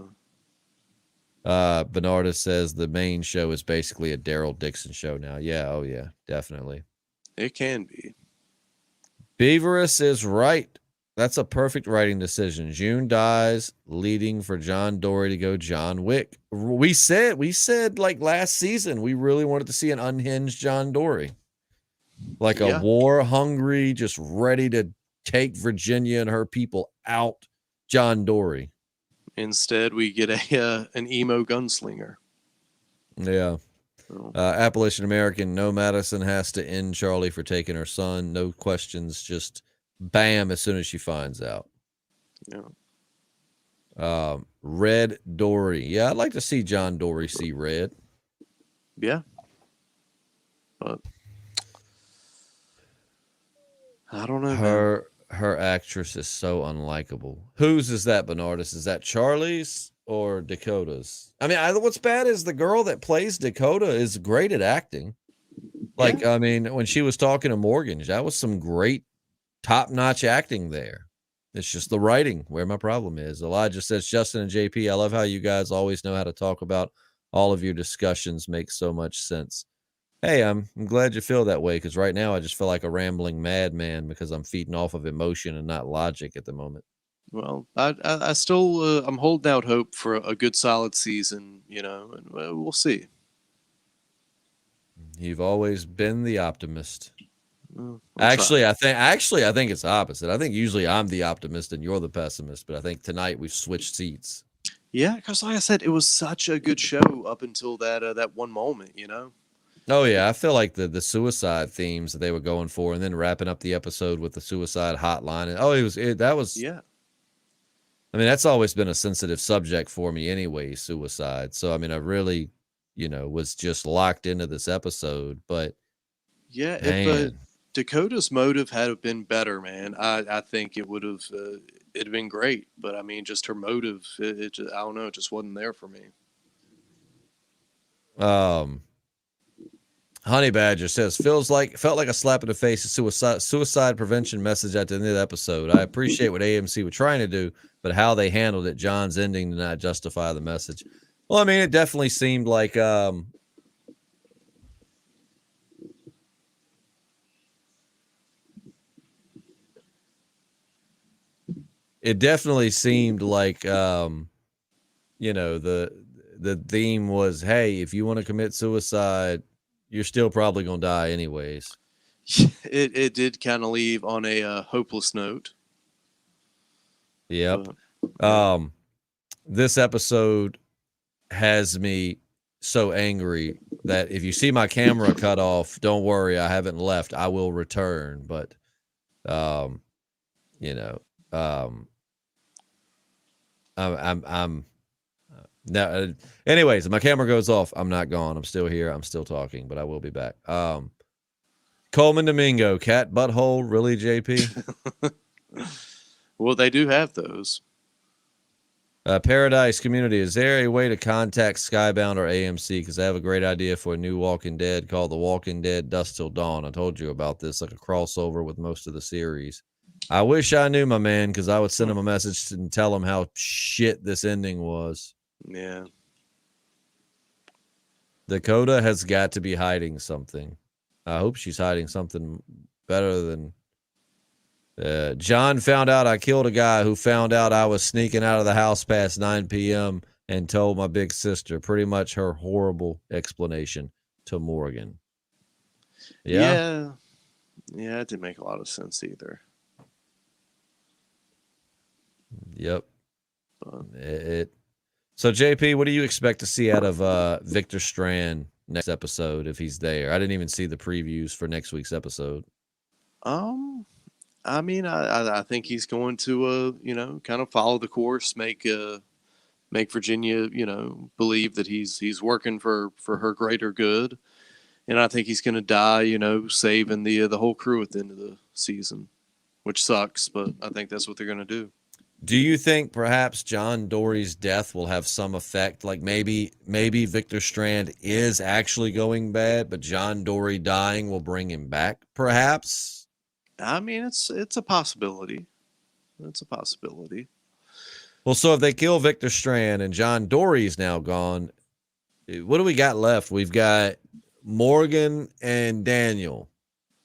Speaker 1: Bernardus says the main show is basically a Daryl Dixon show now. Yeah. Oh yeah, definitely.
Speaker 2: It can be.
Speaker 1: Beaverus is right. That's a perfect writing decision. June dies, leading for John Dory to go John Wick. We said like last season, we really wanted to see an unhinged John Dory. Like a war-hungry, just ready to take Virginia and her people out John Dory.
Speaker 2: Instead, we get an emo gunslinger.
Speaker 1: Yeah. Appalachian American, no, Madison has to end Charlie for taking her son. No questions, just bam as soon as she finds out.
Speaker 2: Yeah.
Speaker 1: Red Dory. Yeah, I'd like to see John Dory see red.
Speaker 2: Yeah. But I don't know.
Speaker 1: Her actress is so unlikable. Whose is that, Bernardus? Is that Charlie's or Dakota's? I mean, what's bad is the girl that plays Dakota is great at acting. Like, yeah. I mean, when she was talking to Morgan, that was some great top-notch acting there. It's just the writing where my problem is. Elijah says, Justin and JP, I love how you guys always know how to talk about all of your discussions. Makes so much sense. Hey, I'm glad you feel that way, because right now I just feel like a rambling madman because I'm feeding off of emotion and not logic at the moment.
Speaker 2: Well, I still I'm holding out hope for a good solid season, and we'll see.
Speaker 1: You've always been the optimist. Actually, I think it's opposite. I think usually I'm the optimist and you're the pessimist, but I think tonight we've switched seats.
Speaker 2: Yeah, because like I said, it was such a good show up until that one moment,
Speaker 1: Oh yeah, I feel like the suicide themes that they were going for, and then wrapping up the episode with the suicide hotline. And that was
Speaker 2: yeah.
Speaker 1: I mean, that's always been a sensitive subject for me anyway, suicide. So I mean, I really, was just locked into this episode. But
Speaker 2: yeah, if Dakota's motive had been better, man, I think it would have it'd been great. But I mean, just her motive, I don't know, it just wasn't there for me.
Speaker 1: Honey Badger says, felt like a slap in the face, a suicide prevention message at the end of the episode. I appreciate what AMC were trying to do, but how they handled it, John's ending did not justify the message. Well, I mean, it definitely seemed like the theme was, hey, if you want to commit suicide, you're still probably going to die anyways.
Speaker 2: It did kind of leave on a hopeless note.
Speaker 1: Yep. This episode has me so angry that if you see my camera cut off, don't worry, I haven't left. I will return. But, I'm now, anyways, if my camera goes off, I'm not gone. I'm still here. I'm still talking, but I will be back. Coleman Domingo, cat butthole, really, JP?
Speaker 2: Well, they do have those.
Speaker 1: Paradise Community, is there a way to contact Skybound or AMC? Because I have a great idea for a new Walking Dead called The Walking Dead Dusk Till Dawn. I told you about this, like a crossover with most of the series. I wish I knew, my man, because I would send him a message and tell him how shit this ending was.
Speaker 2: Yeah.
Speaker 1: Dakota has got to be hiding something. I hope she's hiding something better than... John found out I killed a guy who found out I was sneaking out of the house past 9 p.m. and told my big sister. Pretty much her horrible explanation to Morgan.
Speaker 2: Yeah, it didn't make a lot of sense either.
Speaker 1: Yep. So, JP, what do you expect to see out of Victor Strand next episode if he's there? I didn't even see the previews for next week's episode.
Speaker 2: I mean, I think he's going to, kind of follow the course, make Virginia, believe that he's working for her greater good, and I think he's going to die, saving the whole crew at the end of the season, which sucks, but I think that's what they're going to do.
Speaker 1: Do you think perhaps John Dory's death will have some effect? Like maybe Victor Strand is actually going bad, but John Dory dying will bring him back, perhaps?
Speaker 2: I mean, it's a possibility. It's a possibility.
Speaker 1: Well, so if they kill Victor Strand and John Dory's now gone, what do we got left? We've got Morgan and Daniel.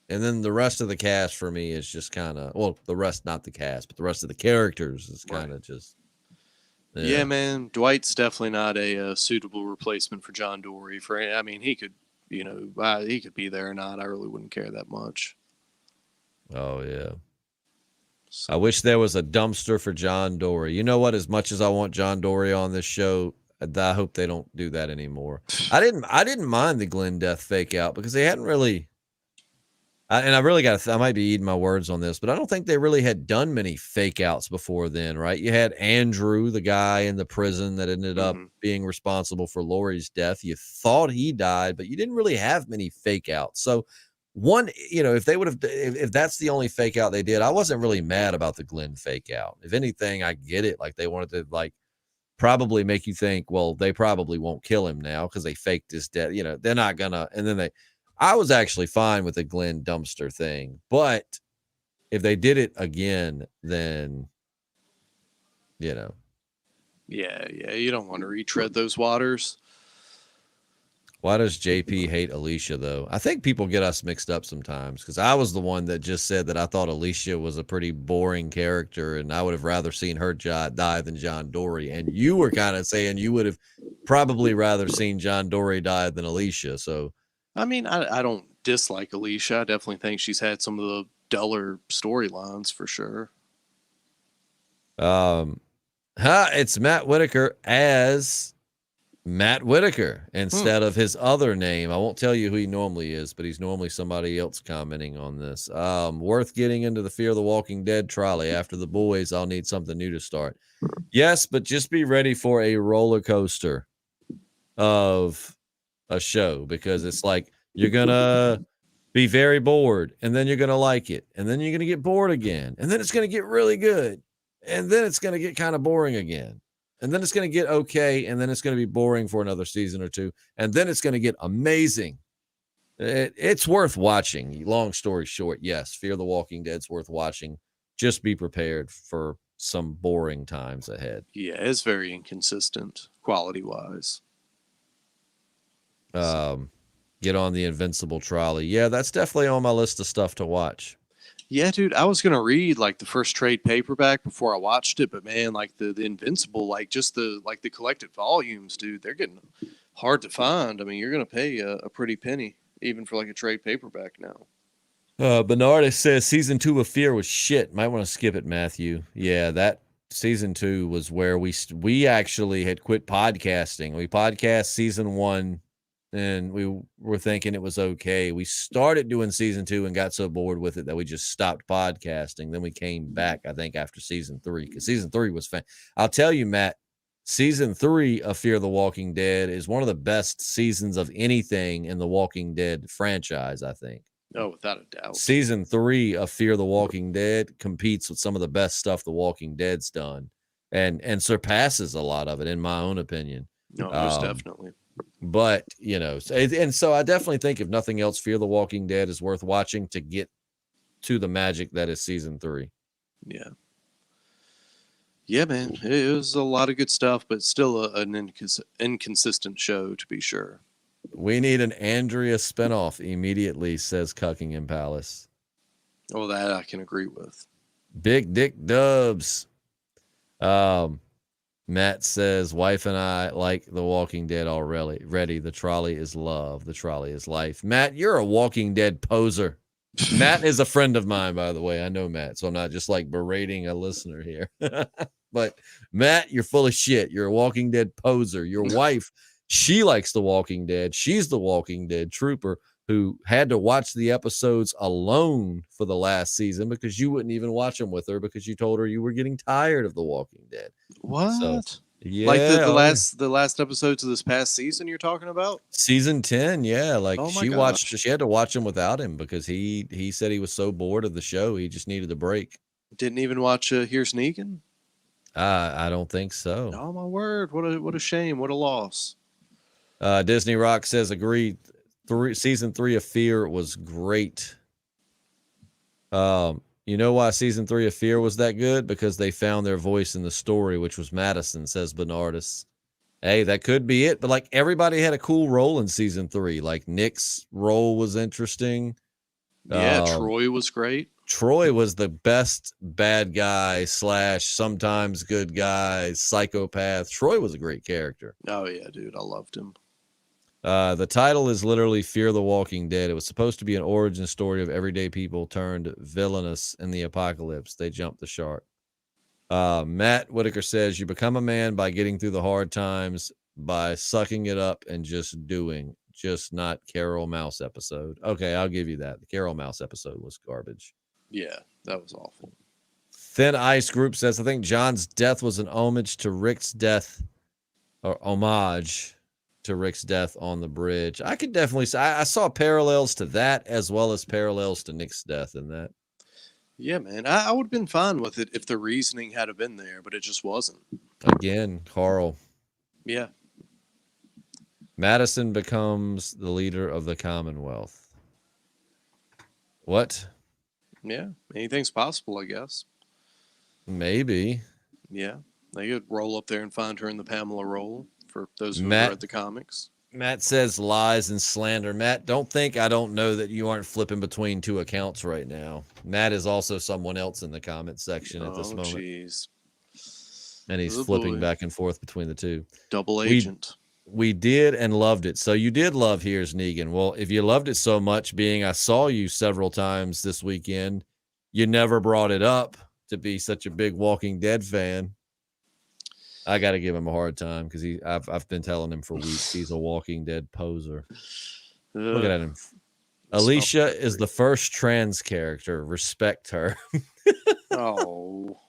Speaker 1: And then the rest of the cast for me is just kind of, well, the rest, not the cast, but the rest of the characters is kind of just.
Speaker 2: Yeah, man. Dwight's definitely not a suitable replacement for John Dory. I mean, he could, he could be there or not. I really wouldn't care that much.
Speaker 1: Oh, yeah.
Speaker 2: So.
Speaker 1: I wish there was a dumpster for John Dory. You know what? As much as I want John Dory on this show, I hope they don't do that anymore. I didn't mind the Glenn Death fake out because they hadn't really. And I really got I might be eating my words on this, but I don't think they really had done many fake outs before then, right? You had Andrew, the guy in the prison that ended up being responsible for Lori's death. You thought he died, but you didn't really have many fake outs. So one, if they would have, if that's the only fake out they did, I wasn't really mad about the Glenn fake out. If anything, I get it. Like they wanted to probably make you think, well, they probably won't kill him now because they faked his death. They're not gonna, and then I was actually fine with the Glenn dumpster thing, but if they did it again, then,
Speaker 2: Yeah, you don't want to retread those waters.
Speaker 1: Why does JP hate Alicia, though? I think people get us mixed up sometimes because I was the one that just said that I thought Alicia was a pretty boring character and I would have rather seen her die than John Dory. And you were kind of saying you would have probably rather seen John Dory die than Alicia, so...
Speaker 2: I mean, I don't dislike Alicia. I definitely think she's had some of the duller storylines for sure.
Speaker 1: It's Matt Whitaker as Matt Whitaker instead of his other name. I won't tell you who he normally is, but he's normally somebody else commenting on this. Worth getting into the Fear the Walking Dead trolley. After the boys, I'll need something new to start. Yes, but just be ready for a roller coaster of a show because it's like you're gonna be very bored and then you're gonna like it and then you're gonna get bored again and then it's gonna get really good and then it's gonna get kind of boring again and then it's gonna get okay and then it's gonna be boring for another season or two and then it's gonna get amazing. It's worth watching. Long story short, yes, Fear the Walking Dead's worth watching. Just be prepared for some boring times ahead.
Speaker 2: Yeah, it's very inconsistent quality wise.
Speaker 1: Get on the Invincible trolley. Yeah, that's definitely on my list of stuff to watch.
Speaker 2: Yeah, dude, I was gonna read the first trade paperback before I watched it, but man, the Invincible, just the collected volumes, dude, they're getting hard to find. I mean, you're gonna pay a pretty penny even for a trade paperback now.
Speaker 1: Bernardus says season 2 of Fear was shit. Might want to skip it, Matthew. Yeah, that season 2 was where we actually had quit podcasting. We podcast season 1. And we were thinking it was okay. We started doing season 2 and got so bored with it that we just stopped podcasting. Then we came back, I think, after season 3 because season 3 was fun. I'll tell you, Matt, season 3 of Fear the Walking Dead is one of the best seasons of anything in the Walking Dead franchise, I think.
Speaker 2: Oh, without a doubt.
Speaker 1: Season 3 of Fear the Walking Dead competes with some of the best stuff the Walking Dead's done and surpasses a lot of it, in my own opinion.
Speaker 2: No, most definitely.
Speaker 1: But, and so I definitely think if nothing else, Fear the Walking Dead is worth watching to get to the magic that is season 3.
Speaker 2: Yeah. Yeah, man. It was a lot of good stuff, but still an inconsistent show, to be sure.
Speaker 1: We need an Andrea spinoff immediately, says Cuckingham Palace.
Speaker 2: Oh, that I can agree with.
Speaker 1: Big Dick Dubs. Matt says, wife and I like The Walking Dead already. Ready. The trolley is love. The trolley is life. Matt, you're a Walking Dead poser. Matt is a friend of mine, by the way. I know Matt, so I'm not just berating a listener here. But Matt, you're full of shit. You're a Walking Dead poser. Your wife, she likes The Walking Dead. She's the Walking Dead trooper who had to watch the episodes alone for the last season because you wouldn't even watch them with her because you told her you were getting tired of The Walking Dead.
Speaker 2: What?
Speaker 1: So, yeah.
Speaker 2: The last episodes of this past season you're talking about?
Speaker 1: Season 10, yeah.
Speaker 2: She
Speaker 1: had to watch him without him because he said he was so bored of the show he just needed a break.
Speaker 2: Didn't even watch Here's Negan?
Speaker 1: I don't think so.
Speaker 2: Oh my word! What a shame! What a loss!
Speaker 1: Disney Rock says agreed. Season 3 of Fear was great. You know why season 3 of Fear was that good? Because they found their voice in the story, which was Madison, says Bernardus. Hey, that could be it. But everybody had a cool role in season 3. Nick's role was interesting.
Speaker 2: Yeah, Troy was great.
Speaker 1: Troy was the best bad guy / sometimes good guy, psychopath. Troy was a great character.
Speaker 2: Oh yeah, dude, I loved him.
Speaker 1: The title is literally Fear the Walking Dead. It was supposed to be an origin story of everyday people turned villainous in the apocalypse. They jumped the shark. Matt Whitaker says, you become a man by getting through the hard times, by sucking it up and just doing, just not Carol Mouse episode. Okay, I'll give you that. The Carol Mouse episode was garbage.
Speaker 2: Yeah, that was awful.
Speaker 1: Thin Ice Group says, I think John's death was an homage to Rick's death, or homage to Rick's death on the bridge. I could definitely say I saw parallels to that as well as parallels to Nick's death in that.
Speaker 2: Yeah, man. I would have been fine with it if the reasoning had been there, but it just wasn't.
Speaker 1: Again, Carl.
Speaker 2: Yeah.
Speaker 1: Madison becomes the leader of the Commonwealth. What?
Speaker 2: Yeah. Anything's possible, I guess.
Speaker 1: Maybe.
Speaker 2: Yeah. They could roll up there and find her in the Pamela role for those who
Speaker 1: Matt-
Speaker 2: read the comics.
Speaker 1: Matt says lies and slander. Matt, don't think I don't know that you aren't flipping between two accounts right now. Matt is also someone else in the comment section at this moment.
Speaker 2: Jeez.
Speaker 1: And he's
Speaker 2: Oh,
Speaker 1: flipping
Speaker 2: boy.
Speaker 1: back and forth between the two.
Speaker 2: Double agent.
Speaker 1: We did and loved it. So you did love Here's Negan. Well, if you loved it so much, being I saw you several times this weekend, you never brought it up to be such a big Walking Dead fan. I got to give him a hard time because I've been telling him for weeks he's a Walking Dead poser. Look at him. Alicia is the first trans character. Respect her.
Speaker 2: Oh.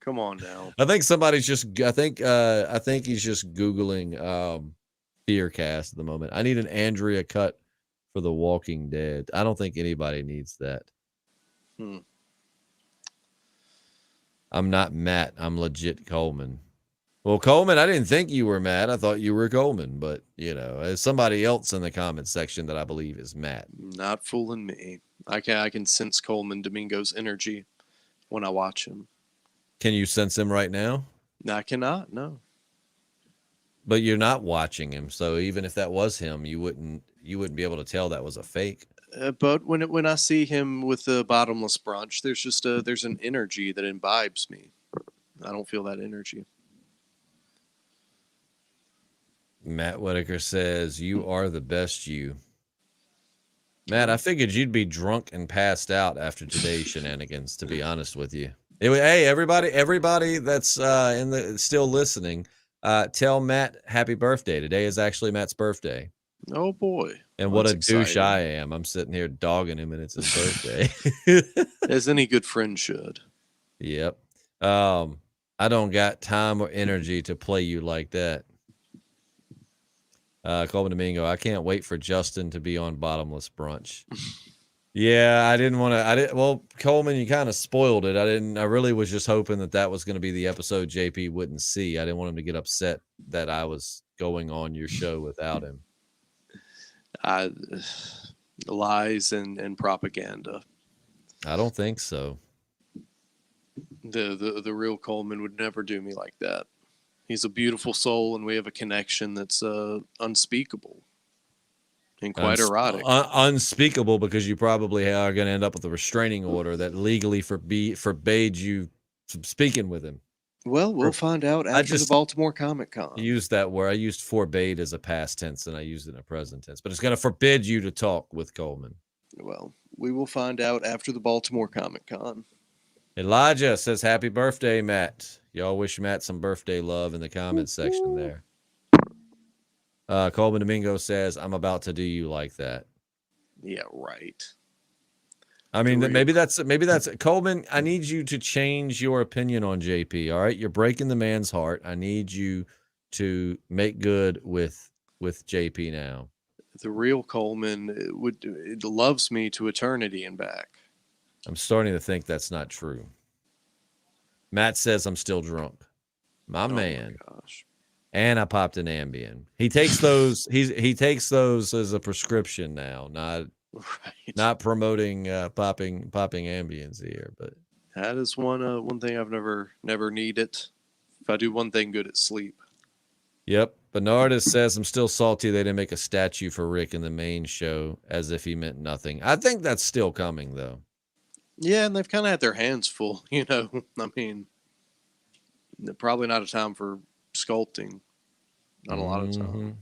Speaker 2: Come on now.
Speaker 1: I think somebody's just. I think he's just googling Fearcast at the moment. I need an Andrea cut for The Walking Dead. I don't think anybody needs that. I'm not Matt. I'm legit Coleman. Well, Coleman, I didn't think you were Matt. I thought you were Coleman, but you know, there's somebody else in the comment section that I believe is Matt.
Speaker 2: Not fooling me. I can sense Coleman Domingo's energy when I watch him.
Speaker 1: Can you sense him right now?
Speaker 2: I cannot, no.
Speaker 1: But you're not watching him, so even if that was him, you wouldn't be able to tell that was a fake.
Speaker 2: But when I see him with the bottomless brunch, there's an energy that imbibes me. I don't feel that energy.
Speaker 1: Matt Whitaker says, you are the best you. Matt, I figured you'd be drunk and passed out after today's shenanigans, to be honest with you. Anyway, hey, everybody that's still listening, tell Matt happy birthday. Today is actually Matt's birthday.
Speaker 2: Oh, boy.
Speaker 1: And what a douche I am. I'm sitting here dogging him, and it's his birthday.
Speaker 2: As any good friend should.
Speaker 1: Yep. I don't got time or energy to play you like that. Coleman Domingo, I can't wait for Justin to be on Bottomless Brunch. Yeah, I didn't want to. Well, Coleman, you kind of spoiled it. I really was just hoping that was going to be the episode JP wouldn't see. I didn't want him to get upset that I was going on your show without him.
Speaker 2: Lies and propaganda.
Speaker 1: I don't think so.
Speaker 2: The real Coleman would never do me like that. He's a beautiful soul, and we have a connection that's unspeakable and quite erotic.
Speaker 1: Unspeakable, because you probably are going to end up with a restraining order that legally forbade you from speaking with him.
Speaker 2: Well, we'll find out after the Baltimore Comic-Con.
Speaker 1: I used that word. I used forbade as a past tense, and I used it in a present tense. But it's going to forbid you to talk with Coleman.
Speaker 2: Well, we will find out after the Baltimore Comic-Con.
Speaker 1: Elijah says, happy birthday, Matt. Y'all wish Matt some birthday love in the comments section there. Coleman Domingo says, I'm about to do you like that.
Speaker 2: Yeah, right.
Speaker 1: I mean, maybe that's Coleman. I need you to change your opinion on JP. All right. You're breaking the man's heart. I need you to make good with JP now.
Speaker 2: The real Coleman loves me to eternity and back.
Speaker 1: I'm starting to think that's not true. Matt says I'm still drunk. My man.
Speaker 2: My gosh.
Speaker 1: And I popped an Ambien. He takes those. He takes those as a prescription now. Not promoting popping Ambiens here, but
Speaker 2: that is one thing I've never needed. If I do one thing good, it's sleep.
Speaker 1: Yep. Bernardus says I'm still salty they didn't make a statue for Rick in the main show, as if he meant nothing. I think that's still coming though.
Speaker 2: Yeah, and they've kind of had their hands full, you know. I mean, probably not a time for sculpting. Not a lot of time.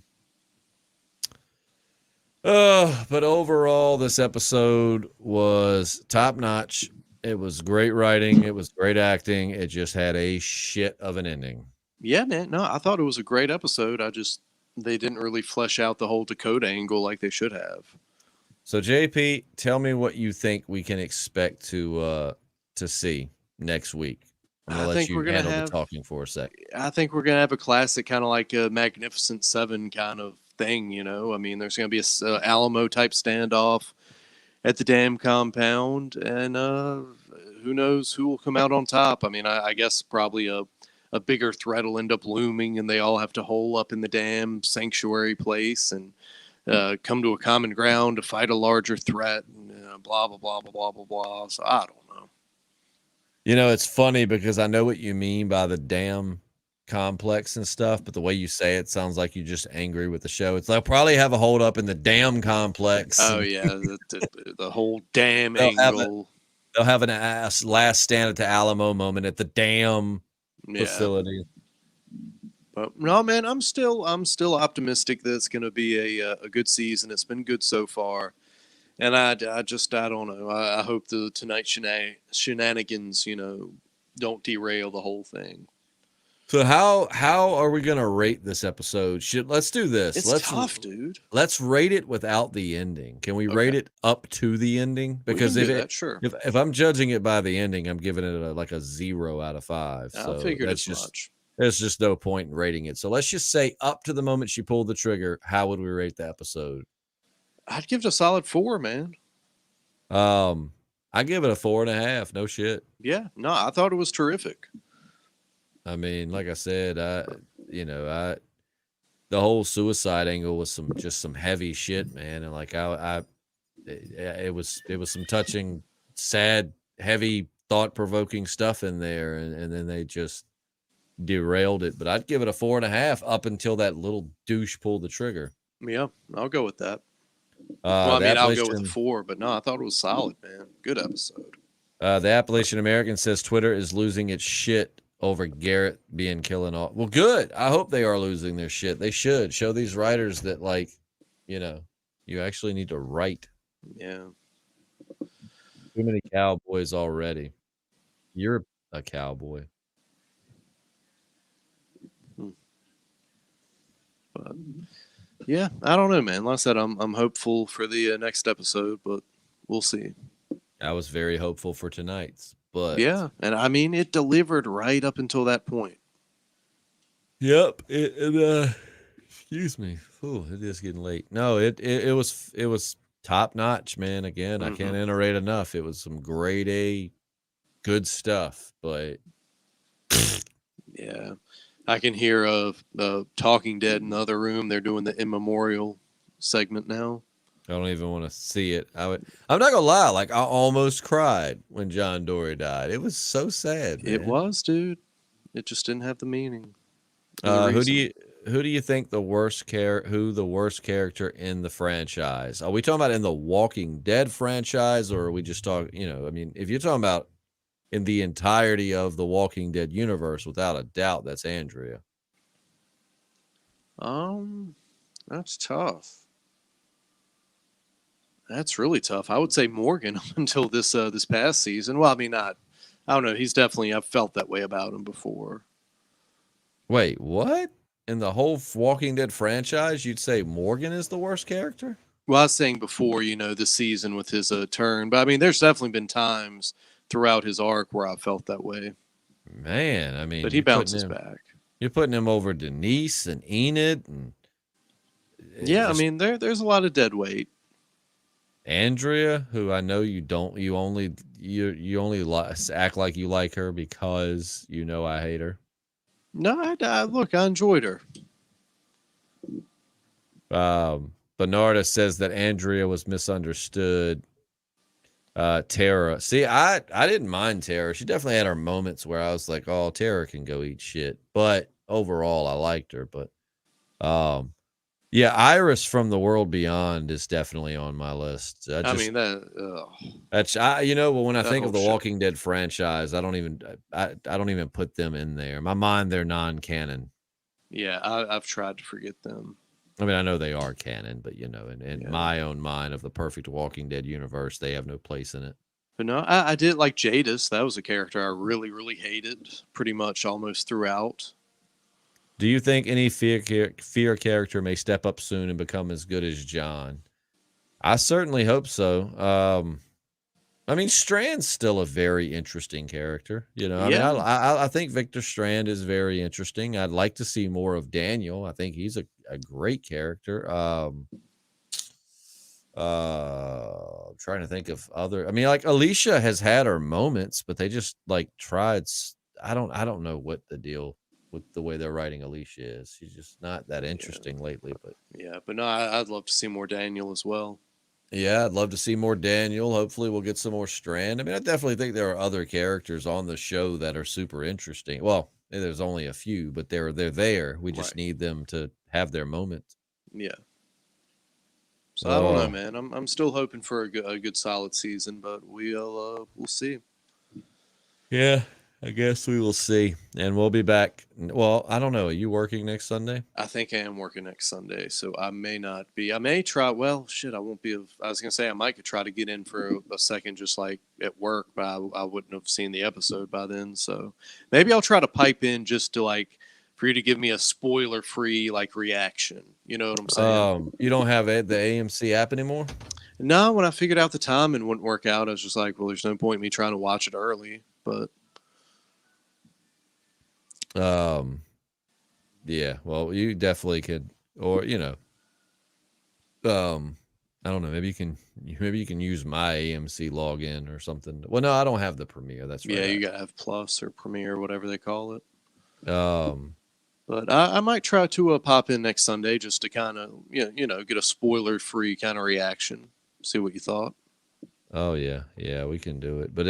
Speaker 1: But overall, this episode was top notch. It was great writing. It was great acting. It just had a shit of an ending.
Speaker 2: Yeah, man. No, I thought it was a great episode. They didn't really flesh out the whole Dakota angle like they should have.
Speaker 1: So JP, tell me what you think we can expect to see next week. I'm gonna let you handle the talking for a sec.
Speaker 2: I think we're gonna have a classic kind of like a Magnificent Seven kind of thing. I mean, there's gonna be a Alamo type standoff at the dam compound, and who knows who will come out on top. I mean, I guess probably a bigger threat will end up looming, and they all have to hole up in the dam sanctuary place and come to a common ground to fight a larger threat, and blah blah blah blah blah blah blah. So I don't know.
Speaker 1: It's funny because I know what you mean by the dam complex and stuff, but the way you say it sounds like you're just angry with the show. It's like probably have a hold up in the dam complex.
Speaker 2: Oh yeah, the whole dam angle.
Speaker 1: They'll have an last stand at the Alamo moment at the dam facility.
Speaker 2: But no, man, I'm still optimistic that it's going to be a good season. It's been good so far, and I don't know. I hope the tonight shenanigans, don't derail the whole thing.
Speaker 1: So how are we gonna rate this episode? Let's do this.
Speaker 2: It's tough, dude.
Speaker 1: Let's rate it without the ending. Can we rate it up to the ending? Because if I'm judging it by the ending, I'm giving it like a 0 out of 5.
Speaker 2: I figured as much.
Speaker 1: There's just no point in rating it. So let's just say up to the moment she pulled the trigger. How would we rate the episode?
Speaker 2: I'd give it a solid 4, man.
Speaker 1: I give it a 4.5. No shit.
Speaker 2: Yeah, no, I thought it was terrific.
Speaker 1: I mean, like I said, the whole suicide angle was some heavy shit, man. And like it was some touching, sad, heavy, thought-provoking stuff in there, and then they just derailed it. But I'd give it a 4.5 up until that little douche pulled the trigger.
Speaker 2: Yeah, I'll go with that. I'll go with a 4, but no, I thought it was solid, man. Good episode.
Speaker 1: The Appalachian American says Twitter is losing its shit over Garrett being killing all. Well, good. I hope they are losing their shit. They should show these writers that, like, you actually need to write.
Speaker 2: Yeah.
Speaker 1: Too many cowboys already. You're a cowboy.
Speaker 2: But yeah, I don't know, man. Like I said, I'm hopeful for the next episode, but we'll see.
Speaker 1: I was very hopeful for tonight's, but
Speaker 2: yeah, and I mean it delivered right up until that point.
Speaker 1: Yep. Excuse me. Ooh, it is getting late. No, it was top notch, man. Again, I can't iterate enough. It was some grade A good stuff, but
Speaker 2: yeah. I can hear Talking Dead in the other room. They're doing the immemorial segment now.
Speaker 1: I don't even want to see it. I'm not gonna lie, like I almost cried when John Dory died. It was so sad, man.
Speaker 2: It was, dude. It just didn't have the meaning.
Speaker 1: Who do you think the worst character in the franchise? Are we talking about in the Walking Dead franchise, or are we just talking, I mean, if you're talking about in the entirety of the Walking Dead universe, without a doubt, that's Andrea.
Speaker 2: That's tough. That's really tough. I would say Morgan up until this past season. Well, I mean, I don't know. I've felt that way about him before.
Speaker 1: Wait, what? In the whole Walking Dead franchise, you'd say Morgan is the worst character?
Speaker 2: Well, I was saying before, this season with his turn. But I mean, there's definitely been times throughout his arc where I felt that way.
Speaker 1: Man, I mean,
Speaker 2: but he bounces back.
Speaker 1: You're putting him over Denise and Enid, and
Speaker 2: I mean, there's a lot of dead weight.
Speaker 1: Andrea, who I know you only act like you like her because I hate her.
Speaker 2: No, look, I enjoyed her.
Speaker 1: Bernarda says that Andrea was misunderstood. Tara. See, I didn't mind Tara. She definitely had her moments where I was like, oh, Tara can go eat shit. But overall, I liked her. But yeah, Iris from The World Beyond is definitely on my list. When I think of the Walking Dead franchise, I don't even put them in there. In my mind, they're non-canon.
Speaker 2: Yeah, I've tried to forget them.
Speaker 1: I mean, I know they are canon, but in my own mind of the perfect Walking Dead universe, they have no place in it.
Speaker 2: But no, I did like Jadis. That was a character I really, really hated pretty much almost throughout.
Speaker 1: Do you think any fear character may step up soon and become as good as John? I certainly hope so. I mean, Strand's still a very interesting character. I mean, I think Victor Strand is very interesting. I'd like to see more of Daniel. I think he's a great character. I'm trying to think of other. I mean, like Alicia has had her moments, but they just like tried. I don't know what the deal with the way they're writing Alicia is. She's just not that interesting lately.
Speaker 2: But no, I'd love to see more Daniel as well.
Speaker 1: Yeah, I'd love to see more Daniel. Hopefully we'll get some more Strand. I mean, I definitely think there are other characters on the show that are super interesting. Well, there's only a few, but they're there. We just need them to have their moment.
Speaker 2: Yeah. So I don't know, man. I'm still hoping for a good solid season, but we'll see.
Speaker 1: Yeah, I guess we will see. And we'll be back. Well, I don't know. Are you working next Sunday?
Speaker 2: I think I am working next Sunday, so I may not be. I may try. Well, shit, I won't be. I was going to say I might could try to get in for a second just like at work, but I wouldn't have seen the episode by then. So maybe I'll try to pipe in just to like for you to give me a spoiler-free like reaction. You know what I'm saying?
Speaker 1: You don't have the AMC app anymore?
Speaker 2: No, when I figured out the time and wouldn't work out, I was just like, well, there's no point in me trying to watch it early, but...
Speaker 1: yeah, well, you definitely could, or I don't know, maybe you can use my AMC login or something. Well, no, I don't have the Premiere. That's right.
Speaker 2: Yeah, you gotta have Plus or Premiere, whatever they call it. But I might try to pop in next Sunday just to kind of get a spoiler-free kind of reaction. See what you thought.
Speaker 1: Oh yeah, we can do it. But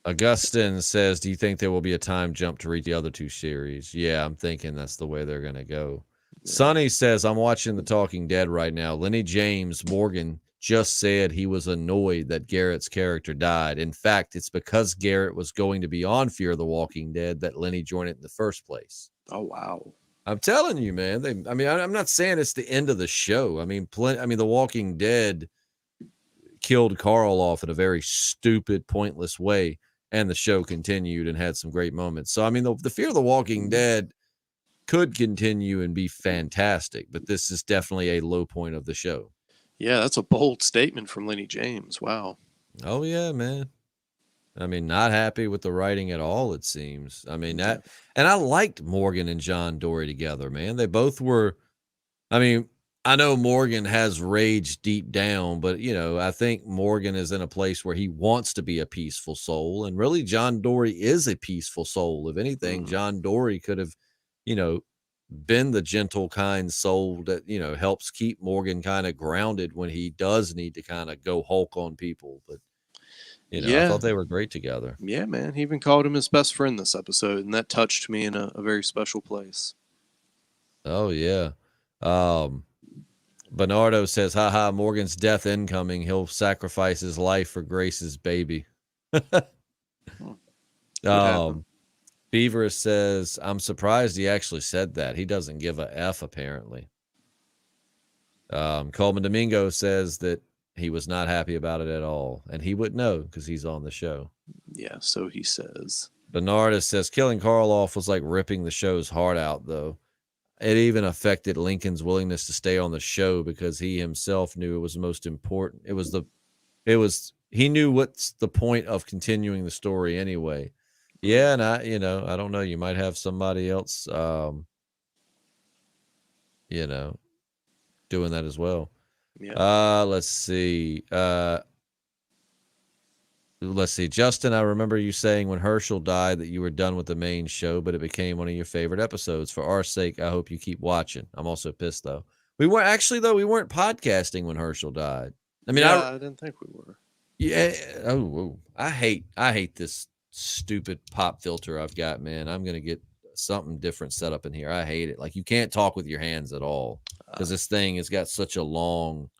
Speaker 1: Augustin says, do you think there will be a time jump to read the other two series? Yeah, I'm thinking that's the way they're going to go. Yeah. Sonny says, I'm watching The Talking Dead right now. Lenny James Morgan just said he was annoyed that Garrett's character died. In fact, it's because Garrett was going to be on Fear the Walking Dead that Lenny joined it in the first place.
Speaker 2: Oh, wow.
Speaker 1: I'm telling you, man. I'm not saying it's the end of the show. I mean, The Walking Dead killed Carl off in a very stupid, pointless way. And the show continued and had some great moments. So, I mean, the Fear of the Walking Dead could continue and be fantastic, but this is definitely a low point of the show.
Speaker 2: Yeah, that's a bold statement from Lenny James. Wow.
Speaker 1: Oh, yeah, man. I mean, not happy with the writing at all, it seems. I mean, and I liked Morgan and John Dorie together, man. They both were, I mean, I know Morgan has rage deep down, but, I think Morgan is in a place where he wants to be a peaceful soul. And really, John Dorie is a peaceful soul. If anything, John Dorie could have, been the gentle, kind soul that, helps keep Morgan kind of grounded when he does need to kind of go Hulk on people. But, I thought they were great together.
Speaker 2: Yeah, man. He even called him his best friend this episode, and that touched me in a very special place.
Speaker 1: Oh, yeah. Bernardo says, haha, Morgan's death incoming. He'll sacrifice his life for Grace's baby. Beaver says, I'm surprised he actually said that. He doesn't give a F, apparently. Coleman Domingo says that he was not happy about it at all. And he would know because he's on the show.
Speaker 2: Yeah, so he says.
Speaker 1: Bernardo says, killing Carl off was like ripping the show's heart out, though. It even affected Lincoln's willingness to stay on the show because he himself knew it was most important. He knew what's the point of continuing the story anyway. Yeah. And I don't know. You might have somebody else, doing that as well. Yeah. Let's see. Justin, I remember you saying when Herschel died that you were done with the main show, but it became one of your favorite episodes. For our sake, I hope you keep watching. I'm also pissed, though. We weren't podcasting when Herschel died. I mean,
Speaker 2: I didn't think we were.
Speaker 1: Yeah. Oh, I hate this stupid pop filter I've got, man. I'm going to get something different set up in here. I hate it. Like, you can't talk with your hands at all because this thing has got such a long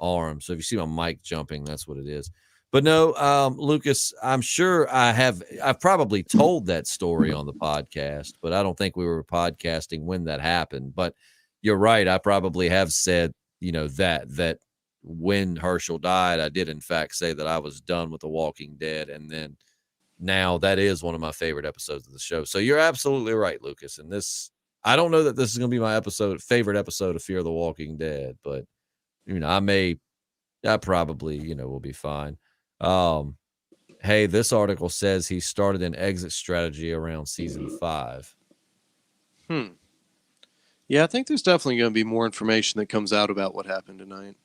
Speaker 1: arm. So if you see my mic jumping, that's what it is. But no, Lucas, I'm sure I've probably told that story on the podcast, but I don't think we were podcasting when that happened. But you're right. I probably have said, that when Herschel died, I did in fact say that I was done with The Walking Dead. And then now that is one of my favorite episodes of the show. So you're absolutely right, Lucas. And I don't know that this is going to be my favorite episode of Fear the Walking Dead, but I probably, will be fine. Hey, this article says he started an exit strategy around season 5.
Speaker 2: Yeah, I think there's definitely going to be more information that comes out about what happened tonight.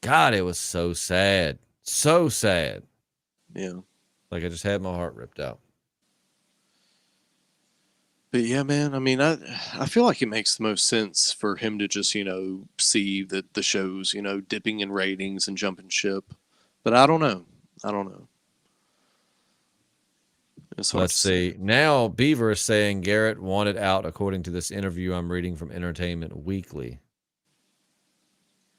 Speaker 1: God, it was so sad. So sad.
Speaker 2: Yeah.
Speaker 1: Like I just had my heart ripped out.
Speaker 2: But yeah, man, I mean, I feel like it makes the most sense for him to just, see that the show's, dipping in ratings and jumping ship. But I don't know.
Speaker 1: Let's see. Now, Beaver is saying Garrett wanted out, according to this interview I'm reading from Entertainment Weekly.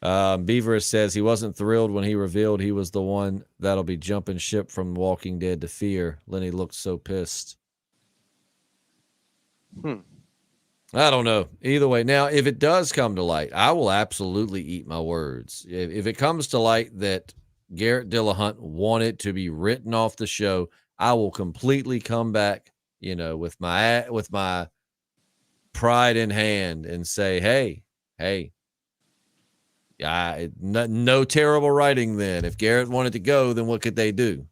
Speaker 1: Beaver says he wasn't thrilled when he revealed he was the one that'll be jumping ship from Walking Dead to Fear. Lenny looked so pissed. I don't know. Either way. Now, if it does come to light, I will absolutely eat my words. If it comes to light that Garrett Dillahunt wanted to be written off the show, I will completely come back, with my pride in hand and say, hey, no terrible writing then. If Garrett wanted to go, then what could they do?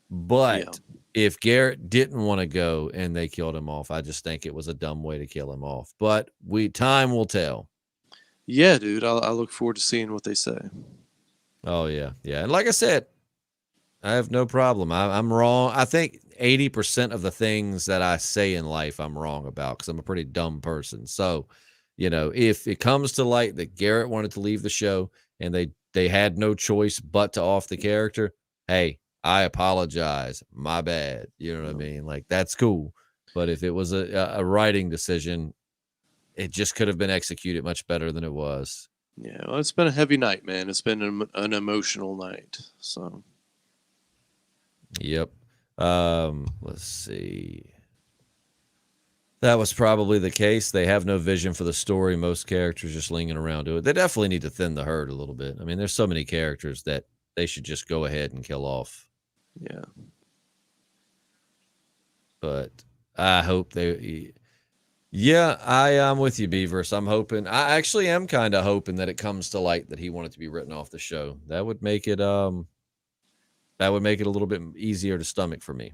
Speaker 1: But if Garrett didn't want to go and they killed him off, I just think it was a dumb way to kill him off. But time will tell.
Speaker 2: Yeah, dude. I look forward to seeing what they say.
Speaker 1: Oh, yeah. Yeah. And like I said, I have no problem. I'm wrong. I think 80% of the things that I say in life I'm wrong about because I'm a pretty dumb person. So, if it comes to light that Garrett wanted to leave the show and they had no choice but to off the character, hey, I apologize. My bad. You know what I mean? Like, that's cool. But if it was a writing decision, it just could have been executed much better than it was.
Speaker 2: Yeah, well, it's been a heavy night, man. It's been an emotional night. So.
Speaker 1: Yep. Let's see. That was probably the case. They have no vision for the story. Most characters just lingering around to it. They definitely need to thin the herd a little bit. I mean, there's so many characters that they should just go ahead and kill off.
Speaker 2: Yeah.
Speaker 1: But I hope yeah, I'm with you, Beavers. I actually am kind of hoping that it comes to light that he wanted to be written off the show. That would make it a little bit easier to stomach for me.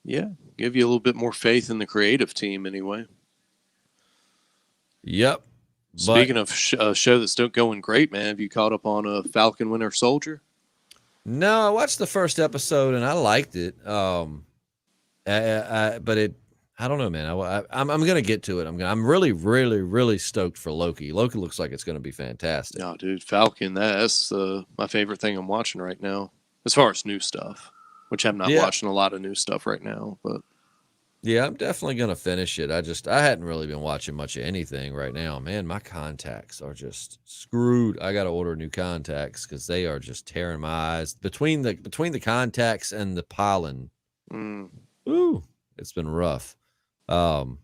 Speaker 2: Yeah, give you a little bit more faith in the creative team anyway.
Speaker 1: Yep.
Speaker 2: Speaking of a show that's going great, man, have you caught up on Falcon Winter Soldier?
Speaker 1: No, I watched the first episode and I liked it. But I don't know, man. I'm gonna get to it. I'm really, really, really stoked for Loki. Loki looks like it's gonna be fantastic.
Speaker 2: No, dude, Falcon. That's my favorite thing I'm watching right now, as far as new stuff. Which I'm not watching a lot of new stuff right now, but
Speaker 1: yeah, I'm definitely gonna finish it. I hadn't really been watching much of anything right now. Man, my contacts are just screwed. I gotta order new contacts because they are just tearing my eyes between the contacts and the pollen. Ooh, it's been rough. I'm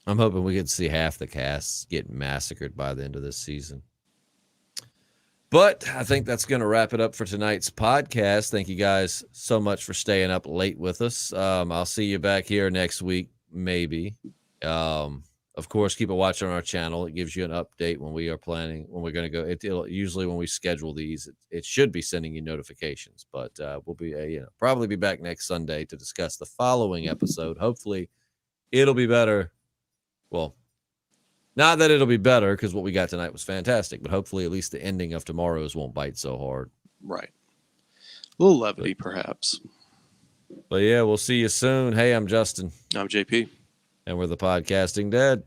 Speaker 1: hoping we get to see half the cast get massacred by the end of this season. But I think that's going to wrap it up for tonight's podcast. Thank you guys so much for staying up late with us. I'll see you back here next week, maybe. Of course, keep a watch on our channel. It gives you an update when we are planning, when we're going to go. It'll usually when we schedule these, it should be sending you notifications. But we'll be, probably be back next Sunday to discuss the following episode. Hopefully, it'll be better. Well, not that it'll be better because what we got tonight was fantastic, but hopefully at least the ending of tomorrow's won't bite so hard.
Speaker 2: Right. A little levity, perhaps.
Speaker 1: But yeah, we'll see you soon. Hey, I'm Justin.
Speaker 2: I'm JP.
Speaker 1: And we're the Podcasting Dead.